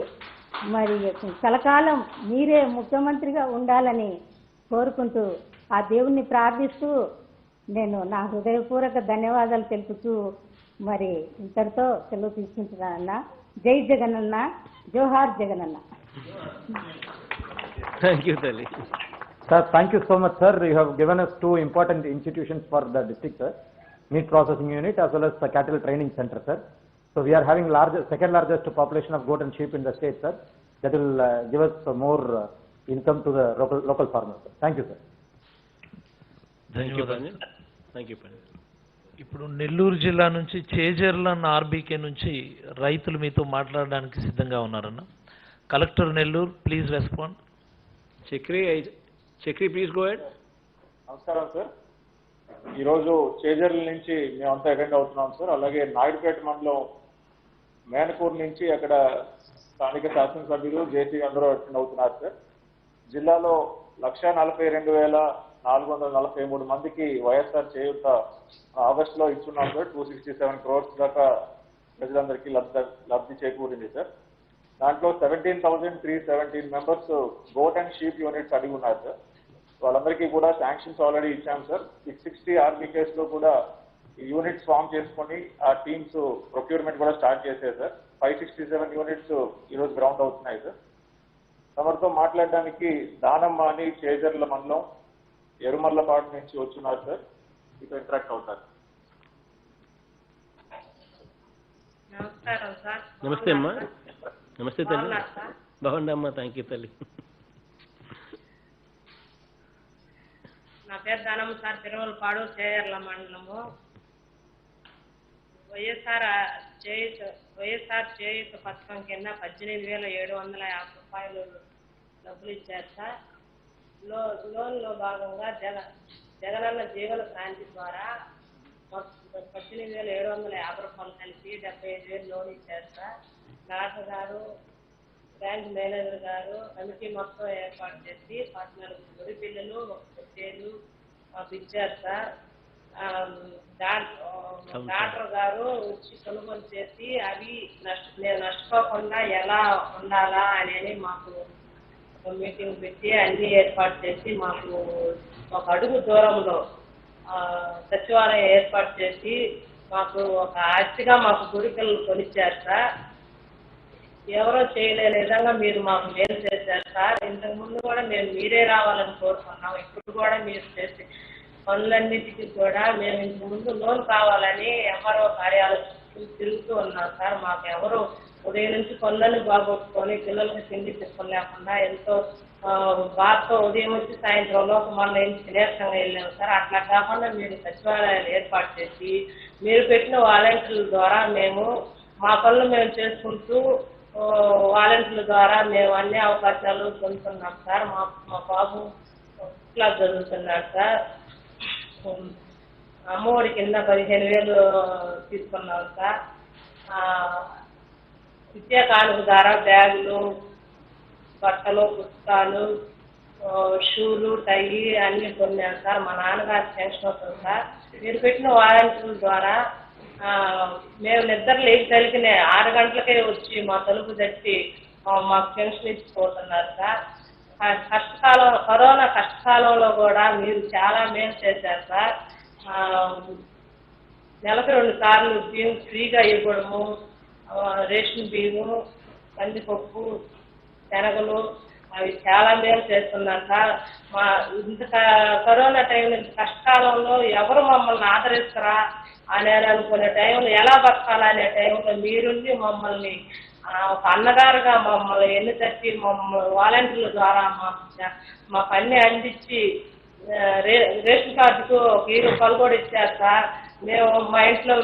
S6: కలకాలం మీరే ముఖ్యమంత్రిగా ఉండాలని కోరుకుంటూ ఆ దేవుణ్ణి ప్రార్థిస్తూ నేను నా హృదయపూర్వక ధన్యవాదాలు తెలుపుతూ మరి ఇంతటితో సెలవు తీసుకుంటున్నానన్న. జై జగనన్న, జోహార్ జగనన్న.
S1: థ్యాంక్ యూ తల్లి.
S5: Sir, thank you so much, sir. You have given us two important institutions for the district, sir. Meat processing unit as well as the cattle training center, sir. So we are having second largest population of goat and sheep in the state, sir. That will give us more income to the local farmers, sir. Thank you, sir.
S3: ధన్యవాదాలు.
S1: థ్యాంక్ యూ పండి.
S3: ఇప్పుడు నెల్లూరు జిల్లా నుంచి చేజర్ల ఆర్బీకే నుంచి రైతులు మీతో మాట్లాడడానికి సిద్ధంగా ఉన్నారన్న. Collector Nellore, please respond.
S1: Chakri please go head.
S7: నమస్కారం సార్. ఈరోజు చేజర్ల నుంచి మేమంతా అటెండ్ అవుతున్నాం సార్. అలాగే నాయుడుపేట మండలం మేనకూరు నుంచి అక్కడ స్థానిక శాసనసభ్యులు జేసీ అందరూ అటెండ్ అవుతున్నారు సార్. జిల్లాలో 1,42,443 మందికి వైఎస్ఆర్ చేయూత ఆగస్టులో ఇచ్చున్నాం సార్. 267 crores దాకా ప్రజలందరికీ లబ్ధి చేకూరింది సార్. దాంట్లో 17,317 members goat and sheep units అడిగి ఉన్నారు సార్. వాళ్ళందరికీ కూడా శాంక్షన్స్ ఆల్రెడీ ఇచ్చాం సార్. 660 RBKs లో కూడా యూనిట్స్ ఫామ్ చేసుకొని ఆ టీమ్స్ ప్రొక్యూర్మెంట్ కూడా స్టార్ట్ చేశారు సార్. 567 యూనిట్స్ ఈరోజు గ్రౌండ్ అవుతున్నాయి సార్. తమరితో మాట్లాడడానికి దానమ్మ అని చేజర్ల మండలం ఎరుమర్లపాడు నుంచి వచ్చున్నారు సార్. ఇక్కడ ఇంటరాక్ట్ అవుతారు.
S8: నమస్కారం సార్.
S1: నమస్తే అమ్మా. నమస్తే తల్లి. బాగుండమ్మా. థ్యాంక్ యూ తల్లి.
S8: నా పేరు దానమ్మ సార్. తిరుమలపాడు, చేజర్ల మండలము. వైఎస్ఆర్ చేయూత పథకం కింద 18,750 రూపాయలు డబ్బులు ఇచ్చారు సార్. లోన్లో భాగంగా జగనన్న జీవన క్రాంతి ద్వారా 18,750 రూపాయలు కలిపి 75,000 లోన్ ఇచ్చారు సార్. డాక్టర్ గారు, బ్యాంక్ మేనేజర్ గారు కమిటీ మొత్తం ఏర్పాటు చేసి 14 గొర్రె పిల్లలు, 1 పొట్టేలు మాకు ఇచ్చారు సార్. డాక్టర్ గారు వచ్చి కొనుగోలు చేసి అవి నేను నష్టపోకుండా ఎలా ఉండాలా అని మాకు మీటింగ్ పెట్టి అన్ని ఏర్పాటు చేసి మాకు ఒక అడుగు దూరంలో సచివాలయం ఏర్పాటు చేసి మాకు ఒక ఆస్తిగా మాకు గుడికలు కొనిచ్చారు సార్. ఎవరో చేయలేని విధంగా మీరు మాకు మేలు చేశారు సార్. ఇంతకుముందు కూడా మేము మీరే రావాలని కోరుకున్నాం. ఇప్పుడు కూడా మీరు చేసే పనులన్నిటికీ కూడా మేము ఇంతకుముందు లోన్ కావాలని ఎంఆర్ఓ కార్యాలయం తిరుగుతూ ఉన్నాం సార్. మాకు ఎవరు ఉదయం నుంచి పనులను బాగొట్టుకొని పిల్లలకి తిండి తిప్పలేకుండా ఎంతో బాధతో ఉదయం వచ్చి సాయంత్రం లోపు మళ్ళీ నీరసంగా వెళ్ళాము సార్. అట్లా కాకుండా మీరు సచివాలయాలు ఏర్పాటు చేసి మీరు పెట్టిన వాలంటీర్ల ద్వారా మేము మా పనులు మేము చేసుకుంటూ వాలంటీర్ల ద్వారా మేము అన్ని అవకాశాలు పొందుతున్నాం సార్. మా బాబు క్లాస్ చదువుతున్నాడు సార్. అమ్మఒడి కింద 15,000 తీసుకున్నాం సార్. విద్యా కానుక ద్వారా బ్యాగులు, బట్టలు, పుస్తకాలు, షూలు, టై అన్నీ కొన్నాను సార్. మా నాన్నగారు పెన్షన్ అవుతుంది సార్. మీరు పెట్టిన వాలంటీర్ల ద్వారా మేము నిద్ర లేచగలిగిన 6 గంటలకే వచ్చి మా తలుపు తట్టి మాకు పెన్షన్ ఇచ్చిపోతున్నారు సార్. కరోనా కష్టకాలంలో కూడా మీరు చాలా మేలు చేశారు సార్. నెలకు 2 సార్లు బియ్యం ఫ్రీగా ఇవ్వడము, రేషన్ బియ్యము, కందిపప్పు, శనగలు అవి చాలా మేలు చేస్తున్నారు సార్. ఇంత కరోనా టైంలో కష్టకాలంలో ఎవరు మమ్మల్ని ఆదరిస్తారా అని అనుకునే టైంలో ఎలా బతకాలనే టైంలో మీరుండి మమ్మల్ని ఒక అన్నగారుగా మమ్మల్ని ఎన్ని తట్టి మమ్మల్ని వాలంటీర్ల ద్వారా మాకు అన్నీ అందించి రేషన్ కార్డుకు 1,000 రూపాయలు కూడా ఇచ్చారు సార్. మేము మా ఇంట్లో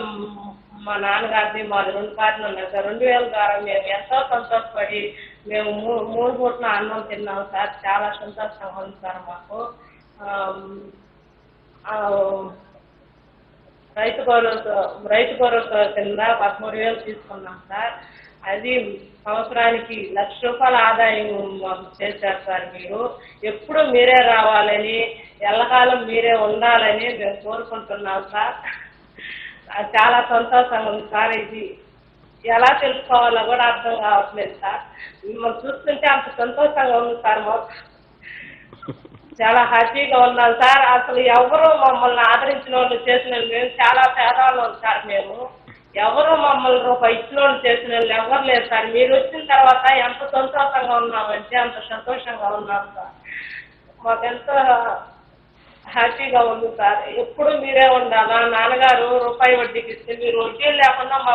S8: మా నాన్నగారిది మాది 2 కార్డులు ఉన్నాయి సార్. 2,000 ద్వారా మేము ఎంతో సంతోషపడి మేము 3 పూట్ల అన్నం తిన్నాం సార్. చాలా సంతోషంగా ఉంది సార్ మాకు. రైతు భరోసా కింద 13,000 తీసుకున్నాం సార్. అది సంవత్సరానికి ₹1,00,000 ఆదాయం మాకు చేశారు సార్ మీరు. ఎప్పుడు మీరే రావాలని, ఎల్లకాలం మీరే ఉండాలని మేము కోరుకుంటున్నాం సార్. చాలా సంతోషంగా ఉంది సార్. ఇది ఎలా తెలుసుకోవాలో కూడా అర్థం కావట్లేదు సార్. మిమ్మల్ని చూస్తుంటే అంత సంతోషంగా ఉంది సార్. మాకు చాలా హ్యాపీగా ఉన్నాం సార్. అసలు ఎవరు మమ్మల్ని ఆదరించిన వాళ్ళు చేసిన మేము చాలా పేదవాళ్ళం సార్. మేము ఎవరు మమ్మల్ని రూపాయి ఇచ్చిన వాళ్ళు చేసిన వాళ్ళు ఎవరు లేరు సార్. మీరు వచ్చిన తర్వాత ఎంత సంతోషంగా ఉన్నామంటే అంత సంతోషంగా ఉన్నాం సార్. మాకెంతో హ్యాపీగా ఉంది సార్. ఎప్పుడు మీరే ఉండాలా. నాన్నగారు రూపాయి వడ్డీకి ఇస్తే మీరు వడ్డీ లేకుండా మా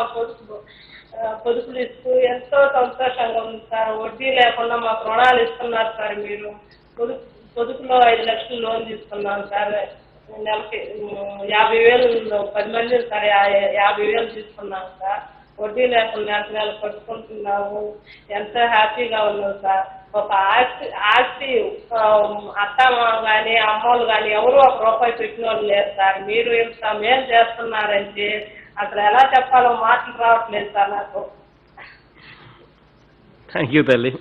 S8: పొదుపులు ఇస్తూ ఎంతో సంతోషంగా ఉంది సార్. వడ్డీ లేకుండా మాకు రుణాలు ఇస్తున్నారు సార్. మీరు పొదుపులో 5 లక్షలు లోన్ తీసుకున్నాం సార్. నెలకి 50,000 10 మంది సార్ 50,000 తీసుకున్నాం సార్. వడ్డీ లేకుండా నెల కట్టుకుంటున్నాము. ఎంతో హ్యాపీగా ఉన్నాం సార్. ఒక ఆస్తి అత్తమ్మ కానీ అమ్మోళ్ళు కానీ ఎవరు ₹1 పెట్టిన వాళ్ళు లేరు సార్. మీరు ఇంత మేలు చేస్తున్నారంటే అసలు ఎలా చెప్పాలో మాటలు రావట్లేదు సార్ నాకు.
S1: థ్యాంక్ యూ తల్లి.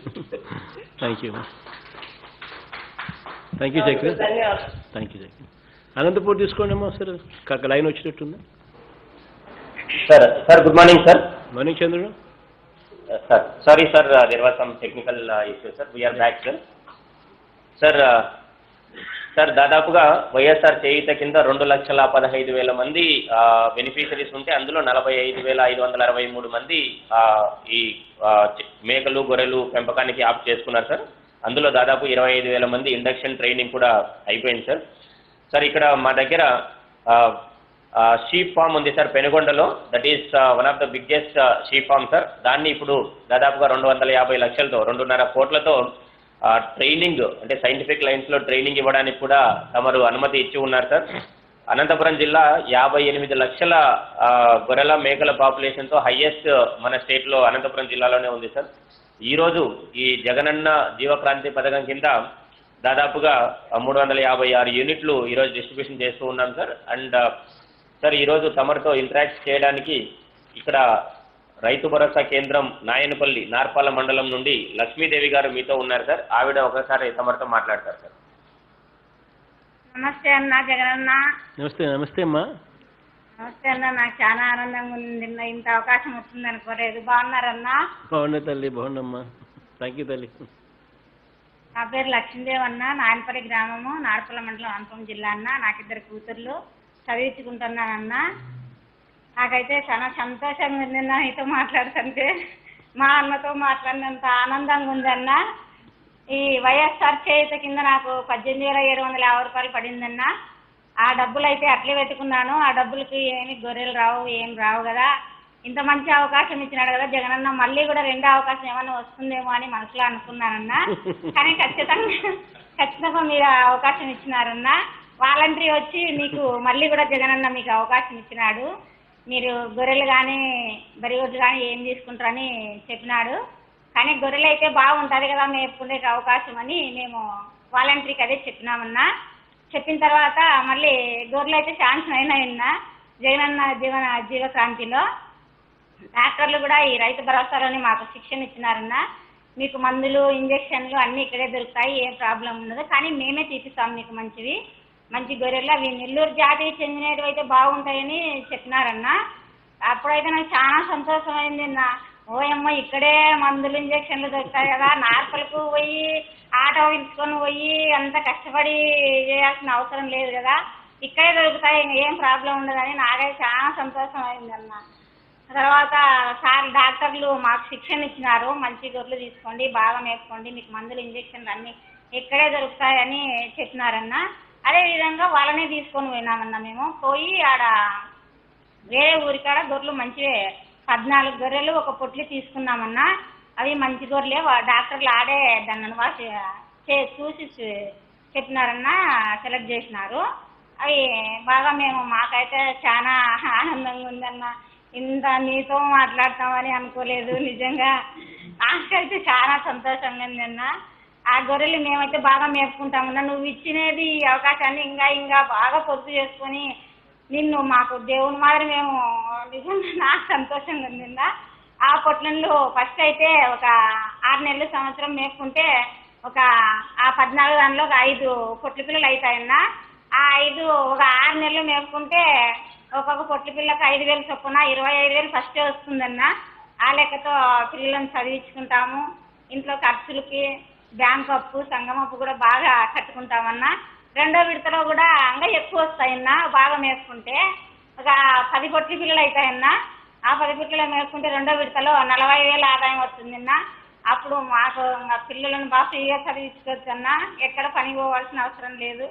S1: Thank you Chakri.
S8: ధన్యవాదాలు.
S1: Thank you Chakri. అనంతపూర్ తీసుకోండి అమ్మా సార్. కాక లైన్ వచ్చినట్టుందా?
S4: Sir good morning sir.
S1: Morning Chandrudu.
S4: Sir sorry sir, there was some technical issue sir. We are back sir. Sir దాదాపుగా వైఎస్ఆర్ చేయూత కింద 2,15,000 మంది బెనిఫిషరీస్ ఉంటే అందులో 45,563 మంది ఈ మేకలు గొర్రెలు పెంపకానికి ఆప్ట్ చేసుకున్నారు సార్. అందులో దాదాపు 25,000 మంది ఇండక్షన్ ట్రైనింగ్ కూడా అయిపోయింది సార్. సార్ ఇక్కడ మా దగ్గర షీప్ ఫామ్ ఉంది సార్ పెనుగొండలో. That is one of the biggest sheep farm sir. దాన్ని ఇప్పుడు దాదాపుగా 250 లక్షలతో 2.5 కోట్లతో ట్రైనింగ్ అంటే సైంటిఫిక్ లైన్స్లో ట్రైనింగ్ ఇవ్వడానికి కూడా తమరు అనుమతి ఇచ్చి ఉన్నారు సార్. అనంతపురం జిల్లా 58 లక్షల గొర్రెల మేకల పాపులేషన్తో హైయెస్ట్ మన స్టేట్లో అనంతపురం జిల్లాలోనే ఉంది సార్. ఈరోజు ఈ జగనన్న జీవక్రాంతి పథకం కింద దాదాపుగా 356 యూనిట్లు ఈరోజు డిస్ట్రిబ్యూషన్ చేస్తూ ఉన్నాం సార్. అండ్ సార్ ఈరోజు తమరితో ఇంటరాక్ట్ చేయడానికి ఇక్కడ రైతు భరోసా కేంద్రం నాయనపల్లి నార్పాల మండలం నుండి లక్ష్మీదేవి గారు మీతో ఉన్నారు సార్. ఆవిడ ఒకసారి తమరితో మాట్లాడతారు సార్.
S6: నమస్తే అన్న జగనన్న.
S1: నమస్తే అమ్మా.
S6: నమస్తే అన్న. నాకు చాలా ఆనందంగా ఉంది. ఇంత అవకాశం వస్తుంది అనుకోలేదు. బాగున్నారన్నా?
S1: బాగున్నా తల్లి. బాగున్నామ్మా. థ్యాంక్ యూ తల్లి.
S6: నా పేరు లక్ష్మీదేవి అన్న. నాయనపల్లి గ్రామము, నార్పల మండలం, అనంతపురం జిల్లా అన్న. నాకు 2 కూతుర్లు. చదివించుకుంటున్నానన్న. నాకైతే చాలా సంతోషంగా ఉంది అన్న మీతో మాట్లాడుతుంటే. మా అన్నతో మాట్లాడినంత ఆనందంగా ఉందన్న. ఈ వైఎస్ఆర్ చేయూత కింద నాకు 18,750 రూపాయలు పడిందన్న. ఆ డబ్బులు అయితే అట్లే పెట్టుకున్నాను. ఆ డబ్బులకి ఏమి గొర్రెలు రావు, ఏం రావు కదా. ఇంత మంచి అవకాశం ఇచ్చినాడు కదా జగనన్న. మళ్ళీ కూడా 2వ అవకాశం ఏమన్నా వస్తుందేమో అని మనసులో అనుకున్నానన్న. కానీ ఖచ్చితంగా మీరు అవకాశం ఇచ్చినారన్న. వాలంటరీ వచ్చి మీకు మళ్ళీ కూడా జగనన్న మీకు అవకాశం ఇచ్చినాడు. మీరు గొర్రెలు కానీ బరిగొడ్లు కానీ ఏం తీసుకుంటారని చెప్పినాడు. కానీ గొర్రెలు అయితే బాగుంటుంది కదా మేపుకునే అవకాశం అని మేము వాలంటరీకి అదే చెప్పినామన్నా. చెప్పిన తర్వాత మళ్ళీ గొర్రెలు అయితే శాంక్షన్ అయినాయన్నా జగనన్న జీవక్రాంతిలో. డాక్టర్లు కూడా ఈ రైతు భరోసాలోని మాకు శిక్షణ ఇచ్చినారన్నా. మీకు మందులు ఇంజక్షన్లు అన్నీ ఇక్కడే దొరుకుతాయి, ఏం ప్రాబ్లం ఉండదు. కానీ మేమే తీపిస్తాం మీకు మంచి గొర్రెలు. అవి నెల్లూరు జాతికి చెందినవి అయితే బాగుంటాయని చెప్పినారన్న. అప్పుడైతే నాకు చాలా సంతోషం అయింది అన్న. ఓయమ్మ ఇక్కడే మందులు ఇంజక్షన్లు దొరుకుతాయి కదా. నార్పలకు పోయి ఆటో పిలుచుకొని పోయి అంత కష్టపడి చేయాల్సిన అవసరం లేదు కదా. ఇక్కడే దొరుకుతాయి, ఏం ప్రాబ్లం ఉండదని నాకైతే చాలా సంతోషం అయిందన్న. తర్వాత సార్ డాక్టర్లు మాకు శిక్షణ ఇచ్చినారు. మంచి గొర్రెలు తీసుకోండి, బాగా మేపుకోండి, మీకు మందులు ఇంజక్షన్లు అన్నీ ఇక్కడే దొరుకుతాయని చెప్పినారన్న. అదేవిధంగా వాళ్ళనే తీసుకొని పోయినామన్నా. మేము పోయి ఆడ వేరే ఊరికాడ గొర్రెలు మంచివే 14 గొర్రెలు ఒక పొట్లు తీసుకున్నామన్నా. అవి మంచి గొర్రెలే. డాక్టర్లు ఆడే దాన్ని చూసి చెప్పినారన్నా, సెలెక్ట్ చేసినారు. అవి బాగా మాకైతే చాలా ఆనందంగా ఉందన్న. ఇంత నీతో మాట్లాడతామని అనుకోలేదు. నిజంగా నాకైతే చాలా సంతోషంగా ఉందన్న. ఆ గొర్రెలు మేమైతే బాగా మేపుకుంటామన్నా. నువ్వు ఇచ్చినది ఈ అవకాశాన్ని ఇంకా బాగా పొదుపు చేసుకొని నిన్ను మాకు దేవుని మాదిరి మేము నిజంగా నాకు సంతోషంగా ఉందిందా. ఆ పొట్లలు ఫస్ట్ అయితే ఒక 6 నెలలు సంవత్సరం మేపుకుంటే ఒక ఆ 14 దానిలో ఒక 5 పొట్ల పిల్లలు అవుతాయన్నా. ఆ 5 ఒక 6 నెలలు మేపుకుంటే ఒక్కొక్క పొట్ల పిల్లకి 5,000 చొప్పున 25,000 ఫస్టే వస్తుందన్నా. ఆ లెక్కతో పిల్లలను చదివించుకుంటాము. ఇంట్లో ఖర్చులకి బ్యాంక్ అప్పు సంఘం అప్పు కూడా బాగా కట్టుకుంటామన్నా. రెండో విడతలో కూడా ఇంకా ఎక్కువ వస్తాయన్నా. బాగా మేపుకుంటే ఒక 10 పొట్ల పిల్లలు అవుతాయన్నా. ఆ 10 పిల్లలు మేపుకుంటే రెండో విడతలో 40,000 ఆదాయం వస్తుందన్నా. అప్పుడు మాకు ఇంకా పిల్లలను బాగా ఫ్రీగా చదివించుకోవచ్చు అన్నా. ఎక్కడ పని పోవాల్సిన అవసరం లేదు.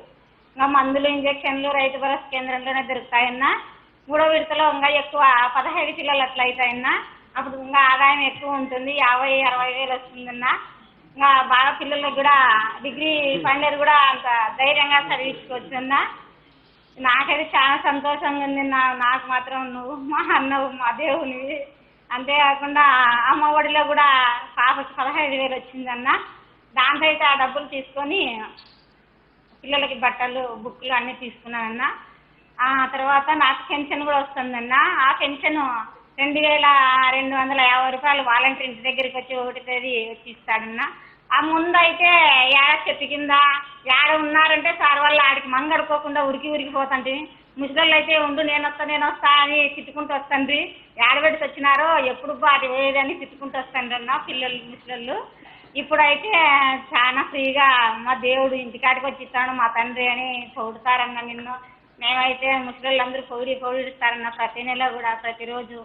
S6: ఇంకా మందులు ఇంజక్షన్లు రైతు భరోసా కేంద్రంలోనే దొరుకుతాయన్నా. మూడో విడతలో ఇంకా ఎక్కువ 15 పిల్లలు అట్లా అవుతాయన్నా. అప్పుడు ఇంకా ఆదాయం ఎక్కువ ఉంటుంది. 50,000-60,000 వస్తుందన్నా. ఇంకా బాగా పిల్లలకు కూడా డిగ్రీ ఫైనల్ ఇయర్ కూడా అంత ధైర్యంగా చదివించుకోవచ్చు అన్నా. నాకైతే చాలా సంతోషంగా ఉంది. నాకు మాత్రం నువ్వు మా అన్నవు మా దేవునివి. అంతేకాకుండా అమ్మ ఒడిలో కూడా పాపకి 15,000 వచ్చిందన్న. దాంతో అయితే ఆ డబ్బులు తీసుకొని పిల్లలకి బట్టలు బుక్కులు అన్నీ తీసుకున్నానన్న. ఆ తర్వాత నాకు పెన్షన్ కూడా వస్తుందన్న. ఆ పెన్షన్ 2,250 రూపాయలు వాలంటీర్ ఇంటి దగ్గరికి వచ్చి 1వ తేదీ వచ్చి ఇస్తాడన్న. ఆ ముందు అయితే ఏడ చెట్టు కింద ఏడ ఉన్నారంటే సార్ వాళ్ళు ఆడికి మంగడుకోకుండా ఉరికిపోతండి. ముసలోళ్ళు అయితే ఉండు నేను వస్తా అని తిట్టుకుంటూ వస్తాండ్రి. ఏడబెడికి వచ్చినారో ఎప్పుడు బాటి పోయేదని తిట్టుకుంటూ వస్తాండ్రి అన్న పిల్లలు ముసలోళ్ళు. ఇప్పుడైతే చాలా ఫ్రీగా మా దేవుడు ఇంటికాడికి వచ్చి ఇస్తాను మా తండ్రి అని పొగుడుతారన్న నిన్ను. మేమైతే ముసలోళ్ళందరూ పొగిడిస్తారన్న ప్రతి నెల కూడా ప్రతిరోజు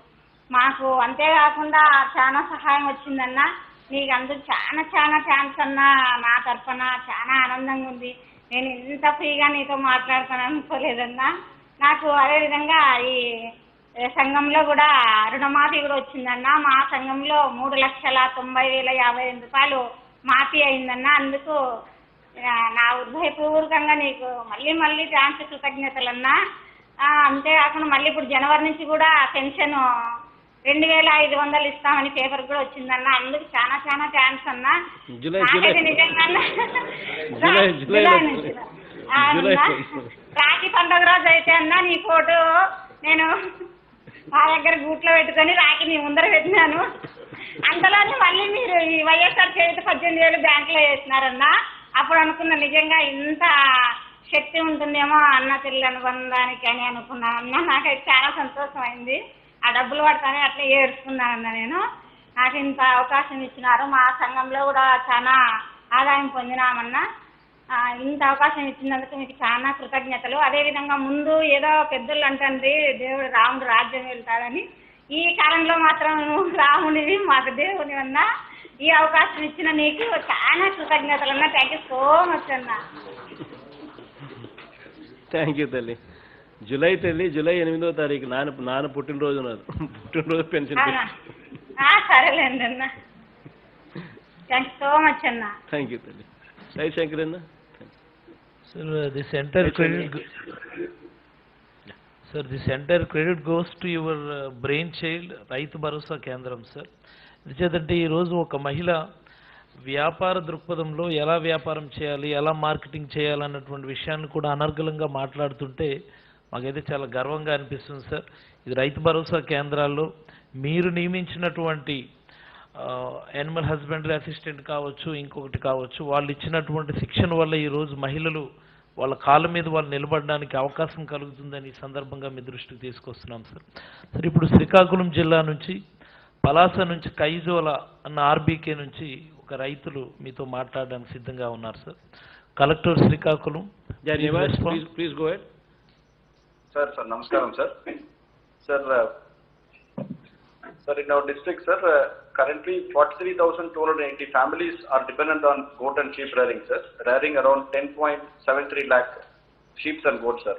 S6: మాకు. అంతేకాకుండా చాలా సహాయం వచ్చిందన్న. నీకు అందరూ చాలా థ్యాంక్స్ అన్న. నా తరఫున చాలా ఆనందంగా ఉంది. నేను ఇంత ఫ్రీగా నీతో మాట్లాడతాను అనుకోలేదన్నా. నాకు అదేవిధంగా ఈ సంఘంలో కూడా రుణమాఫీ కూడా వచ్చిందన్న. మా సంఘంలో 3,90,058 రూపాయలు మాఫీ అయిందన్న. అందుకు నా హృదయపూర్వకంగా నీకు మళ్ళీ థ్యాంక్స్ కృతజ్ఞతలన్నా. అంతేకాకుండా మళ్ళీ ఇప్పుడు జనవరి నుంచి కూడా పెన్షన్ 2,500 ఇస్తామని పేపర్ కూడా వచ్చిందన్న. అందుకు చాలా థ్యాంక్స్ అన్న. నాకైతే నిజంగా రాఖీ పండుగ రోజు అయితే అన్న నీ ఫోటో నేను మా దగ్గర గూట్లో పెట్టుకొని రాఖీ నీ ముందర పెట్టినాను. అంతలోనే మళ్ళీ మీరు ఈ వైఎస్ఆర్ చేతి 18,000 బ్యాంకులో వేసినారన్న. అప్పుడు అనుకున్నా నిజంగా ఇంత శక్తి ఉంటుందేమో అన్న చెల్లి అనుబంధానికి అని అనుకున్నానన్న. నాకైతే చాలా సంతోషం అయింది. ఆ డబ్బులు పడతానే అట్లా ఏడుచుకున్నానన్న నేను. నాకు ఇంత అవకాశం ఇచ్చినారు. మా సంఘంలో కూడా చాలా ఆదాయం పొందినామన్నా. ఇంత అవకాశం ఇచ్చినందుకు మీకు చాలా కృతజ్ఞతలు. అదేవిధంగా ముందు ఏదో పెద్దలు అంటండి దేవుడు రాముడు రాజ్యం వెళ్తాడని. ఈ కాలంలో మాత్రం రాముడివి మాకు దేవుని అన్నా. ఈ అవకాశం ఇచ్చిన నీకు చాలా కృతజ్ఞతలు అన్నా. థ్యాంక్ యూ సో మచ్ అన్న.
S1: థ్యాంక్ యూ తల్లి. జూలై 8వ తారీఖు నాన్న పుట్టినరోజు నాది. పుట్టినరోజు పెన్షన్.
S6: సరేలేండి అన్న. థ్యాంక్ యూ సో మచ్ అన్న.
S1: థ్యాంక్ యూ తల్లి. రైట్ శంకర్ అన్న.
S3: Sir, this entire credit goes to your brainchild, Raitu Bharosa Kendram, sir. ఎందుచేతంటే ఈరోజు ఒక మహిళ వ్యాపార దృక్పథంలో ఎలా వ్యాపారం చేయాలి, ఎలా మార్కెటింగ్ చేయాలన్నటువంటి విషయాన్ని కూడా అనర్గళంగా మాట్లాడుతుంటే మాకైతే చాలా గర్వంగా అనిపిస్తుంది సార్. ఇది రైతు భరోసా కేంద్రాల్లో మీరు నియమించినటువంటి యానిమల్ హస్బెండరీ అసిస్టెంట్ కావచ్చు, ఇంకొకటి కావచ్చు, వాళ్ళు ఇచ్చినటువంటి శిక్షణ వల్ల ఈరోజు మహిళలు వాళ్ళ కాళ్ళ మీద వాళ్ళు నిలబడడానికి అవకాశం కలుగుతుందని ఈ సందర్భంగా మీ దృష్టికి తీసుకొస్తున్నాం సార్. సార్ ఇప్పుడు శ్రీకాకుళం జిల్లా నుంచి పలాస నుంచి కైజోల అన్న ఆర్బీకే నుంచి ఒక రైతులు మీతో మాట్లాడడానికి సిద్ధంగా ఉన్నారు sir. Collector Srikakulam.
S1: Please go head.
S9: Sir నమస్కారం sir. Sir, in our district, sir, currently 43,280 families are dependent on goat and sheep rearing, sir, rearing around 10.73 lakh sheep and goats, sir.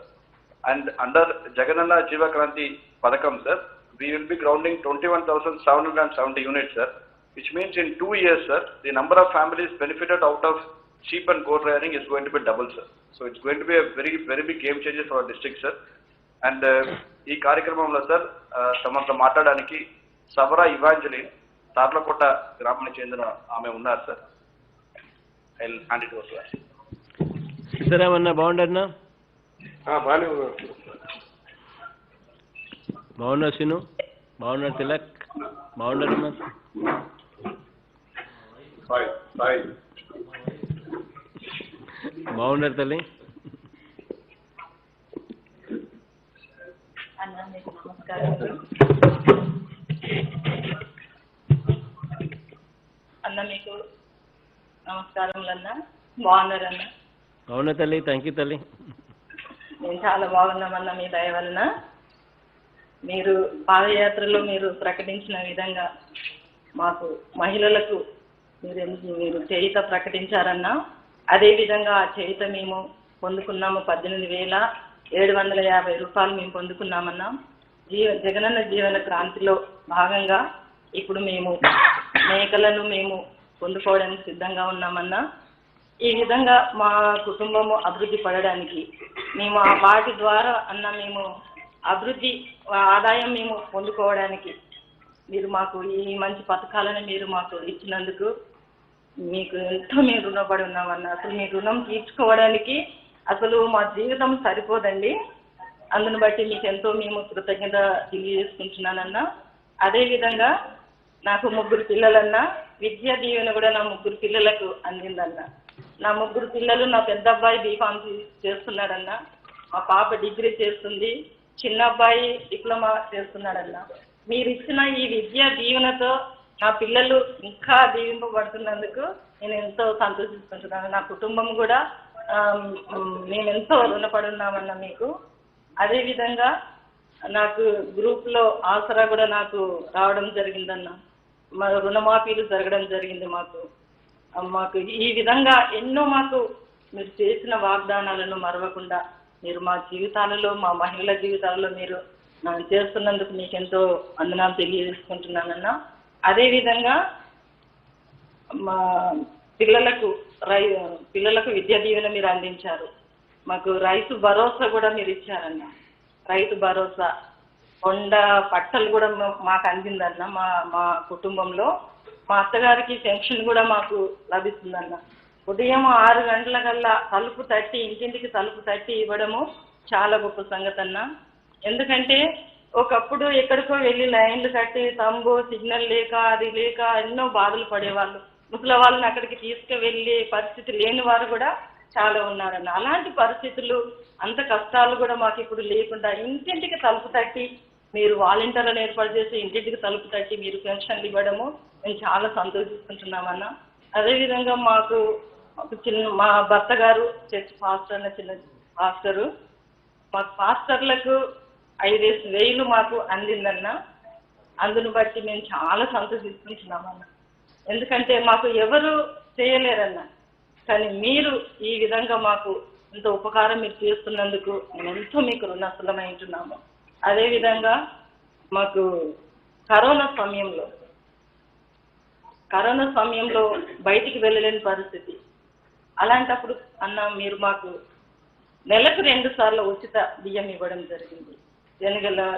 S9: And under Jagananna Jiva Kranti Padakam, sir, we will be grounding 21,770 units, sir, which means in 2 years, sir, the number of families benefited out of sheep and goat rearing is going to be double, sir. So it's going to be a very big game changer for our district, sir. And ఈ కార్యక్రమంలో సార్ తమతో మాట్లాడడానికి సబరా ఇవాంజలి తార్లకోట గ్రామానికి చెందిన ఆమె ఉన్నారు sir. I will hand it over to her.
S1: సిద్ధరామన్న బాగుండన్నా?
S9: బాగానే ఉన్నారు.
S1: బాగున్నా సిను? బాగున్నా తిలక్? బాగుండారమ్మా? బాగుండారు తల్లి?
S8: అన్న మీకు నమస్కారం. అన్న మీకు నమస్కారములన్న. బాగున్నారన్న?
S1: అవునా తల్లి, థ్యాంక్ యూ తల్లి.
S8: మేము చాలా బాగున్నామన్న మీ దయ వలన. మీరు పాదయాత్రలో మీరు ప్రకటించిన విధంగా మాకు మహిళలకు మీరు చేయుత ప్రకటించారన్న. అదేవిధంగా ఆ చేయుత మేము పొందుకున్నాము. 18,750 రూపాయలు మేము పొందుకున్నామన్నా. జగనన్న జీవన క్రాంతిలో భాగంగా ఇప్పుడు మేము మేకలను మేము పొందుకోవడానికి సిద్ధంగా ఉన్నామన్నా. ఈ విధంగా మా కుటుంబము అభివృద్ధి పడడానికి మేము ఆ వాటి ద్వారా అన్న మేము అభివృద్ధి ఆదాయం మేము పొందుకోవడానికి మీరు మాకు ఈ మంచి పథకాలను మీరు మాకు ఇచ్చినందుకు మీకు ఎంతో మేము రుణపడి ఉన్నామన్నా. అసలు మీ రుణం తీర్చుకోవడానికి అసలు మా జీవితం సరిపోదండి. అందును బట్టి మీకు ఎంతో మేము కృతజ్ఞత తెలియజేసుకుంటున్నానన్నా. అదేవిధంగా నాకు 3 పిల్లలన్నా. విద్యా దీవెన కూడా నా 3 పిల్లలకు అందిందన్నా. నా 3 పిల్లలు, నా పెద్ద అబ్బాయి బీఫామ్ చేస్తున్నాడన్నా, మా పాప డిగ్రీ చేస్తుంది, చిన్న అబ్బాయి డిప్లొమా చేస్తున్నాడన్నా. మీరు ఇచ్చిన ఈ విద్యా దీవెనతో నా పిల్లలు ఇంకా దీవింపబడుతున్నందుకు నేను ఎంతో సంతోషిస్తుంటున్నాను. నా కుటుంబం కూడా మేము ఎంతో రుణపడి ఉన్నామన్నా మీకు. అదేవిధంగా నాకు గ్రూప్లో ఆసరా కూడా నాకు రావడం జరిగిందన్న. మా రుణమాఫీలు జరగడం జరిగింది మాకు ఈ విధంగా ఎన్నో మాకు మీరు చేసిన వాగ్దానాలను మరవకుండా మీరు మా జీవితాలలో, మా మహిళల జీవితాలలో మీరు చేస్తున్నందుకు మీకు ఎంతో వందనాలు తెలియజేసుకుంటున్నానన్నా. అదేవిధంగా మా పిల్లలకు విద్యా దీవెన మీరు అందించారు. మాకు రైతు భరోసా కూడా మీరు ఇచ్చారన్న. రైతు భరోసా కొండ పట్టలు కూడా మాకు అందిందన్న. మా కుటుంబంలో మా అత్తగారికి పెన్షన్ కూడా మాకు లభిస్తుందన్న. ఉదయం 6 గంటలకల్లా తలుపు తట్టి, ఇంటింటికి తలుపు తట్టి ఇవ్వడము చాలా గొప్ప సంగతి అన్న. ఎందుకంటే ఒకప్పుడు ఎక్కడికో వెళ్ళి లైన్లు కట్టి తంబు సిగ్నల్ లేక అది లేక ఎన్నో బాధలు పడేవాళ్ళు. ముసలి వాళ్ళని అక్కడికి తీసుకువెళ్ళే పరిస్థితి లేని వారు కూడా చాలా ఉన్నారన్న. అలాంటి పరిస్థితులు, అంత కష్టాలు కూడా మాకు ఇప్పుడు లేకుండా ఇంటింటికి తలుపు తట్టి మీరు వాలంటీర్లను ఏర్పాటు చేసి ఇంటింటికి తలుపు తట్టి మీరు పెన్షన్లు ఇవ్వడము మేము చాలా సంతోషిస్తుంటున్నామన్న. అదేవిధంగా మాకు మా భర్త గారు చర్చ్ పాస్టర్ అన్న చిన్న పాస్టరు, మాకు పాస్టర్లకు 5,000 మాకు అందిందన్న. అందును బట్టి మేము చాలా సంతోషిస్తుంటున్నామన్న. ఎందుకంటే మాకు ఎవరు చేయలేరన్న, కానీ మీరు ఈ విధంగా మాకు ఇంత ఉపకారం మీరు చేస్తున్నందుకు మేము ఎంతో మీకు రుణస్థలమై ఉంటున్నాము. అదేవిధంగా మాకు కరోనా సమయంలో బయటికి వెళ్ళలేని పరిస్థితి. అలాంటప్పుడు అన్న మీరు మాకు నెలకు 2 సార్లు ఉచిత బియ్యం ఇవ్వడం జరిగింది.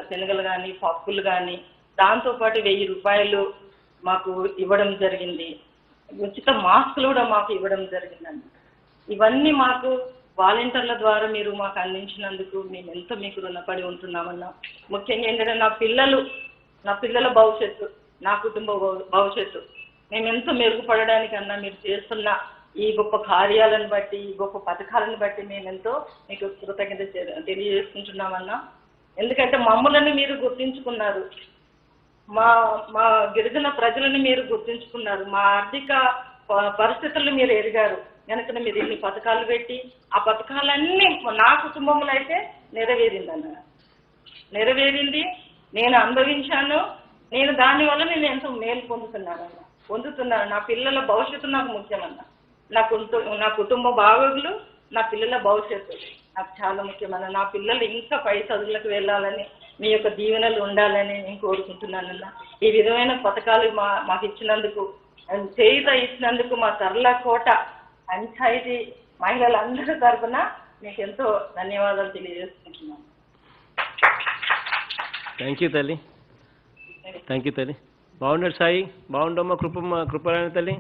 S8: శనగలు కానీ పప్పులు కానీ, దాంతోపాటు 1000 రూపాయలు మాకు ఇవ్వడం జరిగింది. ఉచిత మాస్కులు కూడా మాకు ఇవ్వడం జరిగిందండి. ఇవన్నీ మాకు వాలంటీర్ల ద్వారా మీరు మాకు అందించినందుకు మేము ఎంతో మీకు రుణపడి ఉంటున్నామన్నా. ముఖ్యంగా ఏంటంటే నా పిల్లల భవిష్యత్తు, నా కుటుంబ భవిష్యత్తు మేము ఎంతో మెరుగుపడడానికన్నా మీరు చేస్తున్న ఈ గొప్ప కార్యాలను బట్టి, ఈ గొప్ప పథకాలను బట్టి మేము ఎంతో మీకు కృతజ్ఞత తెలియజేసుకుంటున్నామన్నా. ఎందుకంటే మమ్మల్ని మీరు గుర్తించుకున్నారు, మా గిరిజన ప్రజలను మీరు గుర్తించుకున్నారు, మా ఆర్థిక పరిస్థితులను మీరు ఎరిగారు కనుక మీరు ఇన్ని పథకాలు పెట్టి ఆ పథకాలన్నీ నా కుటుంబంలో అయితే నెరవేరింది. నేను అనుభవించాను. నేను దానివల్ల నేను ఎంతో మేలు పొందుతున్నాను. నా పిల్లల భవిష్యత్తు నాకు ముఖ్యమన్న. నా కుటుంబ బాగోగులు, నా పిల్లల భవిష్యత్తు నాకు చాలా ముఖ్యమన్న. నా పిల్లలు ఇంకా పై చదువులకు వెళ్ళాలని, మీ యొక్క దీవెనలు ఉండాలని నేను కోరుకుంటున్నానన్న. ఈ విధమైన పథకాలు మాకు ఇచ్చినందుకు, చేయుత ఇచ్చినందుకు మా తర్లకోట పంచాయతీ మహిళలందరి తరఫున మీకు ఎంతో ధన్యవాదాలు తెలియజేసుకుంటున్నాను.
S1: థ్యాంక్ యూ తల్లి. బాగున్నాడు సాయి? బాగుండమ్మా కృపరాయణ తల్లి?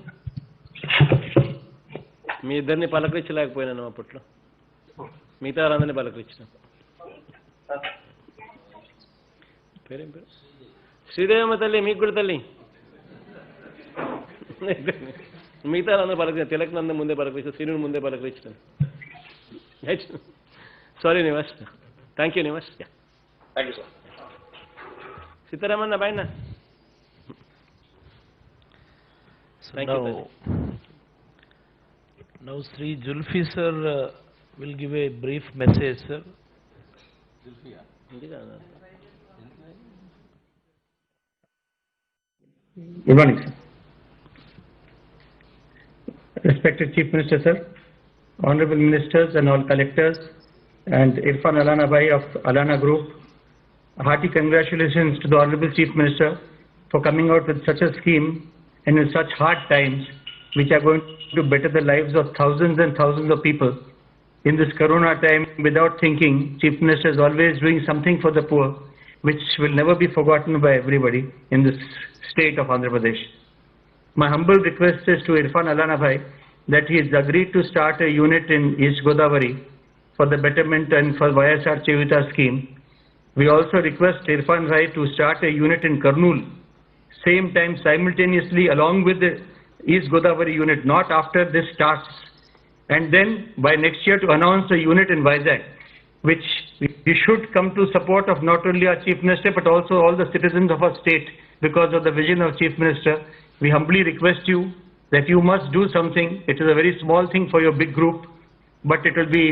S1: మీ ఇద్దరిని పలకరించలేకపోయినాను అప్పట్లో, మిగతా వాళ్ళందరినీ పలకరించిన. పేరేం పేరు? శ్రీదేవమ్మ తల్లి మీకు కూడా తల్లి మిగతా అందరూ పలకరించాను. తిలక్ నంద ముందే పలకరించాను, శ్రీను ముందే పలకరించాను. Sorry Nivas, thank you Nivas.
S4: Thank you sir.
S1: సీతారామన్న bye. Thank you,
S3: Now Sri Julfi sir will give a brief message, sir.
S10: Good morning, sir. Respected Chief Minister, sir, Honorable Ministers and all collectors, and Irfan Alana Bhai of Alana Group, a hearty congratulations to the Honorable Chief Minister for coming out with such a scheme and in such hard times, which are going to better the lives of thousands and thousands of people. In this corona time, without thinking, Chief Minister is always doing something for the poor, which will never be forgotten by everybody in this state of Andhra Pradesh. My humble request is to Irfan Alana Bhai that he has agreed to start a unit in East Godavari for the betterment and for YSR Chevita scheme. We also request Irfan Bhai to start a unit in Kurnool, same time simultaneously along with the East Godavari unit, not after this starts, and then by next year to announce a unit in Vizag, which we should come to support of not only our Chief Minister but also all the citizens of our state because of the vision of Chief Minister. We humbly request you that you must do something. It is a very small thing for your big group, but it will be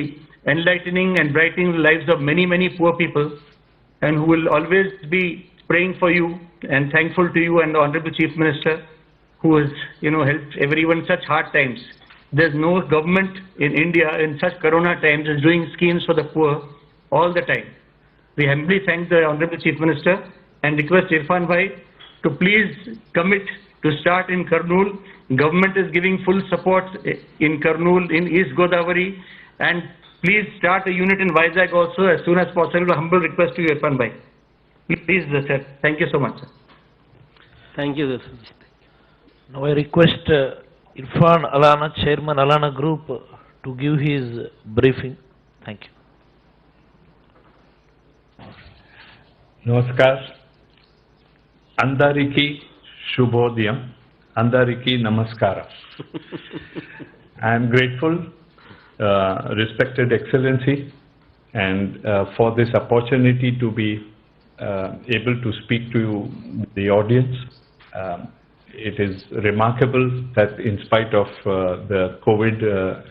S10: enlightening and brightening the lives of many, many poor people, and who will always be praying for you and thankful to you and the Honorable Chief Minister, who has, helped everyone in such hard times. There's no government in India in such corona times is doing schemes for the poor all the time. We humbly thank the Honorable Chief Minister and request Irfan Bhai to please commit to start in Kurnool. Government is giving full support in Kurnool, in East Godavari, and please start a unit in Vizag also as soon as possible. Humble request to you, Irfan Bhai. Please, sir. Thank you so much, sir.
S1: Thank you, sir.
S3: Now I request Irfan Alana, Chairman Alana Group, to give his briefing. Thank you.
S11: Namaskar. Andariki Shubhodayam. Andariki Namaskara. I am grateful, respected Excellency, and for this opportunity to be able to speak to the audience. It is remarkable that in spite of the COVID,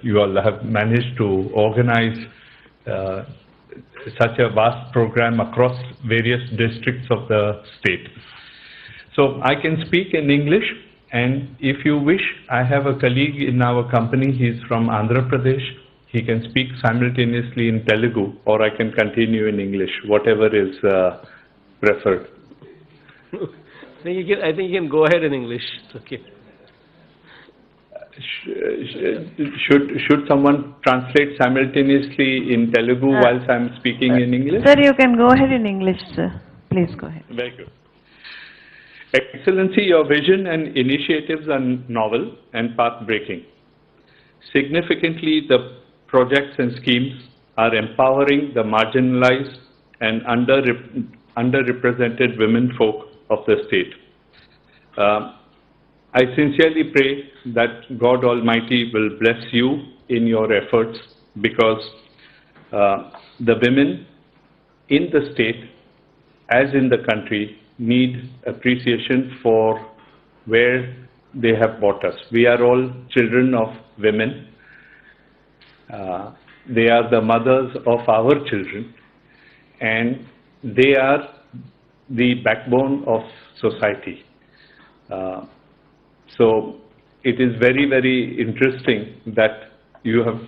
S11: you all have managed to organize such a vast program across various districts of the state. So I can speak in English, and if you wish, I have a colleague in our company. He's from Andhra Pradesh. He can speak simultaneously in Telugu, or I can continue in English, whatever is preferred.
S1: I think you can go ahead in English. It's okay.
S11: Should someone translate simultaneously in Telugu whilst I'm speaking in English?
S2: Sir, you can go ahead in English, sir. Please go ahead.
S11: Very good. Excellency, your vision and initiatives are novel and path-breaking. Significantly, the projects and schemes are empowering the marginalized and underrepresented women folk of the state. I sincerely pray that God Almighty will bless you in your efforts, because the women in the state, as in the country, need appreciation for where they have brought us. We are all children of women. They are the mothers of our children, and they are the backbone of society. So it is very, very interesting that you have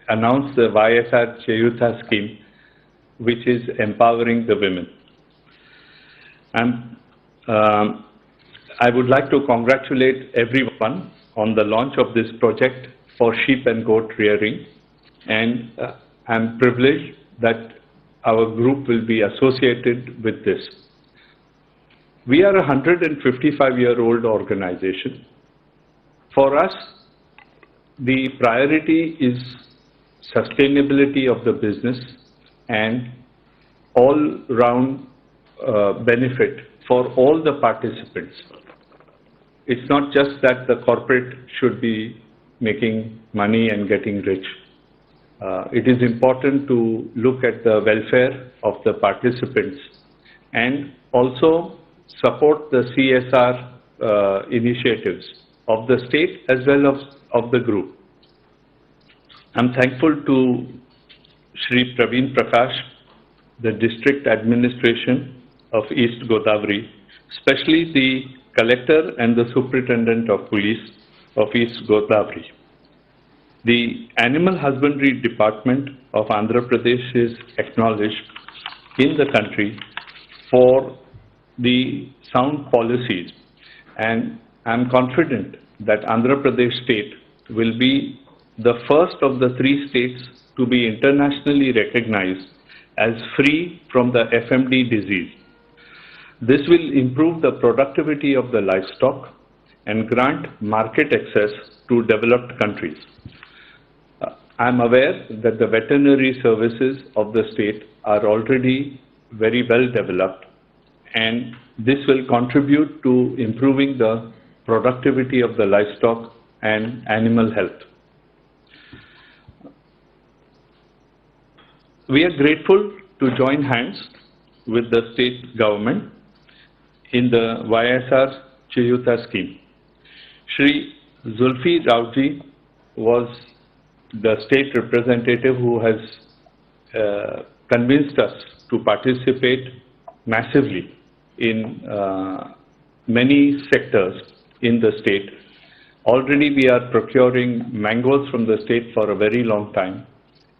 S11: announced the YSR Cheyuta scheme, which is empowering the women. I would like to congratulate everyone on the launch of this project for sheep and goat rearing, and I'm privileged that our group will be associated with this. We are a 155-year-old organization. For us, the priority is sustainability of the business and all-round benefit for all the participants. It's not just that the corporate should be making money and getting rich. It is important to look at the welfare of the participants and also support the CSR initiatives of the state as well as of the group. I'm thankful to Shri Praveen Prakash, the district administration of East Godavari, especially the collector and the superintendent of police of East Godavari. The Animal Husbandry Department of Andhra Pradesh is acknowledged in the country for the sound policies, and I'm confident that Andhra Pradesh state will be the first of the 3 states to be internationally recognized as free from the FMD disease. This will improve the productivity of the livestock and grant market access to developed countries. I am aware that the veterinary services of the state are already very well developed, and this will contribute to improving the productivity of the livestock and animal health. We are grateful to join hands with the state government in the YSR Chiyuta scheme. Shri Zulfi Raoji was the state representative who has convinced us to participate massively in many sectors in the state. Already we are procuring mangoes from the state for a very long time,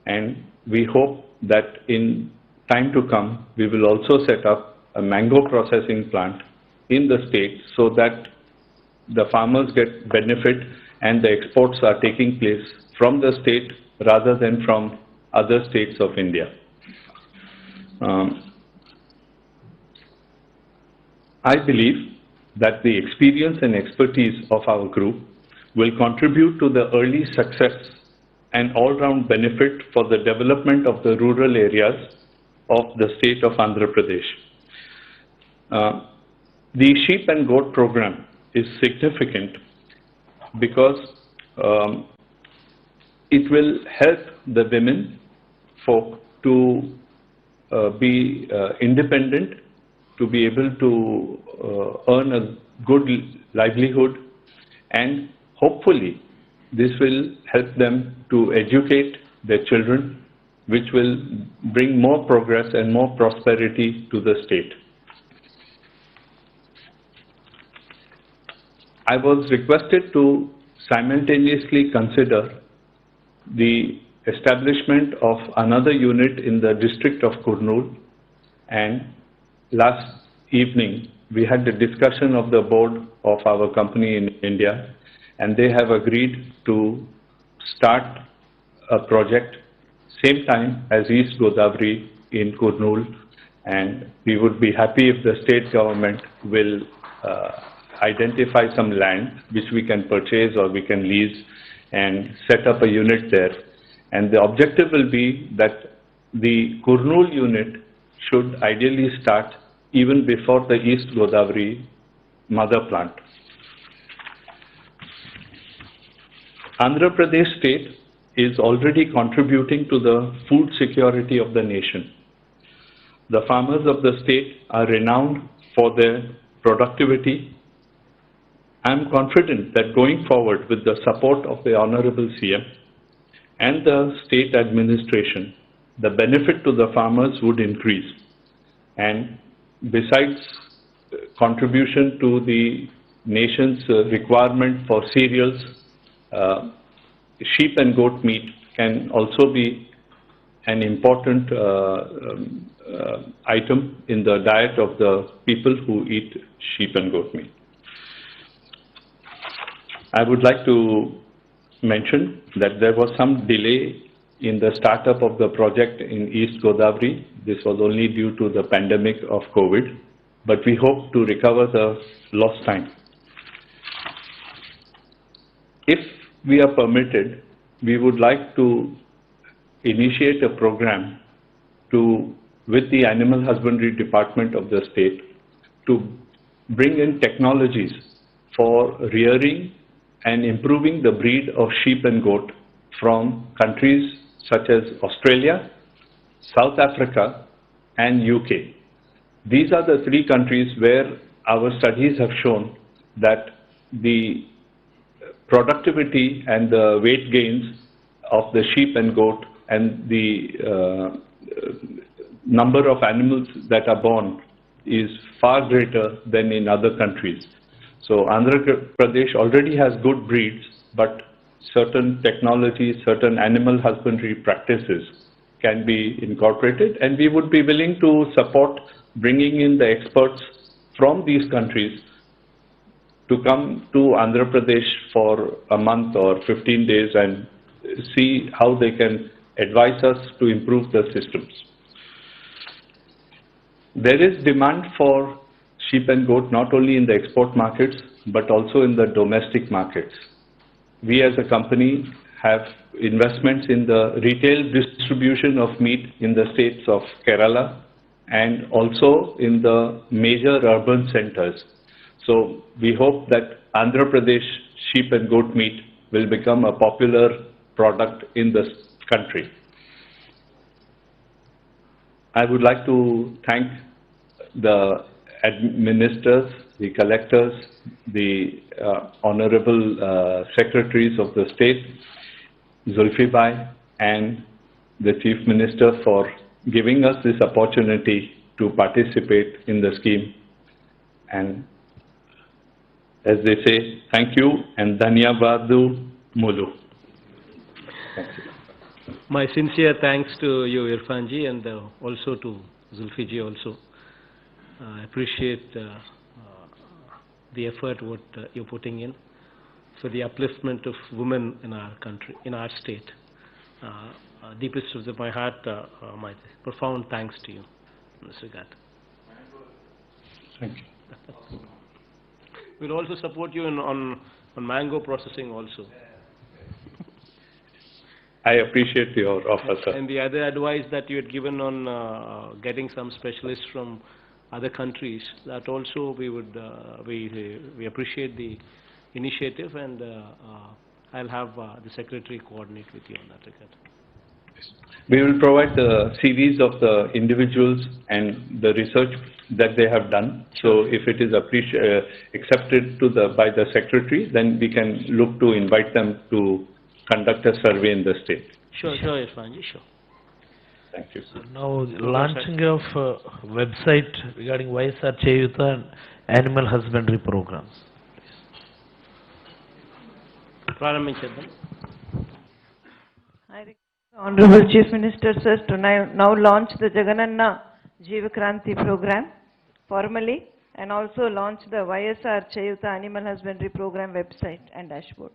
S11: and we hope that in time to come we will also set up a mango processing plant in the state so that the farmers get benefit and the exports are taking place from the state rather than from other states of India. I believe that the experience and expertise of our group will contribute to the early success and all-round benefit for the development of the rural areas of the state of Andhra Pradesh. The sheep and goat program is significant because it will help the women folk to be independent, to be able to earn a good livelihood, and hopefully this will help them to educate their children, which will bring more progress and more prosperity to the state. I was requested to simultaneously consider the establishment of another unit in the district of Kurnool, and last evening we had the discussion of the board of our company in India, and they have agreed to start a project same time as East Godavari in Kurnool, and we would be happy if the state government will identify some land which we can purchase or we can lease and set up a unit there. And the objective will be that the Kurnool unit should ideally start even before the East Godavari mother plant. Andhra Pradesh state is already contributing to the food security of the nation. The farmers of the state are renowned for their productivity. I am confident that going forward with the support of the Honorable CM and the state administration, the benefit to the farmers would increase. And besides contribution to the nation's requirement for cereals, sheep and goat meat can also be an important item in the diet of the people who eat sheep and goat meat. I would like to mention that there was some delay in the startup of the project in East Godavari. This was only due to the pandemic of COVID, but we hope to recover the lost time. If we are permitted, we would like to initiate a program with the Animal Husbandry Department of the state to bring in technologies for rearing and improving the breed of sheep and goat from countries such as Australia, South Africa, and UK. These are the three countries where our studies have shown that the productivity and the weight gains of the sheep and goat and the number of animals that are born is far greater than in other countries. So Andhra Pradesh already has good breeds, but certain technologies, certain animal husbandry practices can be incorporated, and we would be willing to support bringing in the experts from these countries to come to Andhra Pradesh for a month or 15 days and see how they can advise us to improve the systems. There is demand for sheep and goat not only in the export markets but also in the domestic markets. We as a company have investments in the retail distribution of meat in the states of Kerala and also in the major urban centers. So we hope that Andhra Pradesh sheep and goat meat will become a popular product in this country. I would like to thank the ministers, the collectors, the honorable secretaries of the state, Zulfi Bhai, and the Chief Minister for giving us this opportunity to participate in the scheme. And as they say, thank you and Dhanyavadu Mulu. Thank you.
S1: My sincere thanks to you, Irfan ji, and also to Zulfi ji also. I appreciate the effort what you're putting in for the upliftment of women in our country, in our state. Deepest of my heart, my profound thanks to you in this regard.
S11: Thank you.
S1: We'll also support you on mango processing also.
S11: I appreciate your offer, sir.
S1: And the other advice that you had given on getting some specialists from other countries, that also we would we appreciate the initiative, and I'll have the secretary coordinate with you on that regard.
S11: We will provide the CVs of the individuals and the research that they have done. So if it is accepted by the secretary, then we can look to invite them to conduct a survey in the state.
S1: Sure, Irfanji, sure.
S11: Thank you.
S3: Now, launching of website regarding YSR Cheyuta and animal husbandry programs.
S1: Pranamichandam.
S2: I request the Honorable Chief Minister, sir, to now launch the Jagananna Jeevakranti program formally, and also launch the YSR Cheyuta Animal Husbandry Program website and dashboard.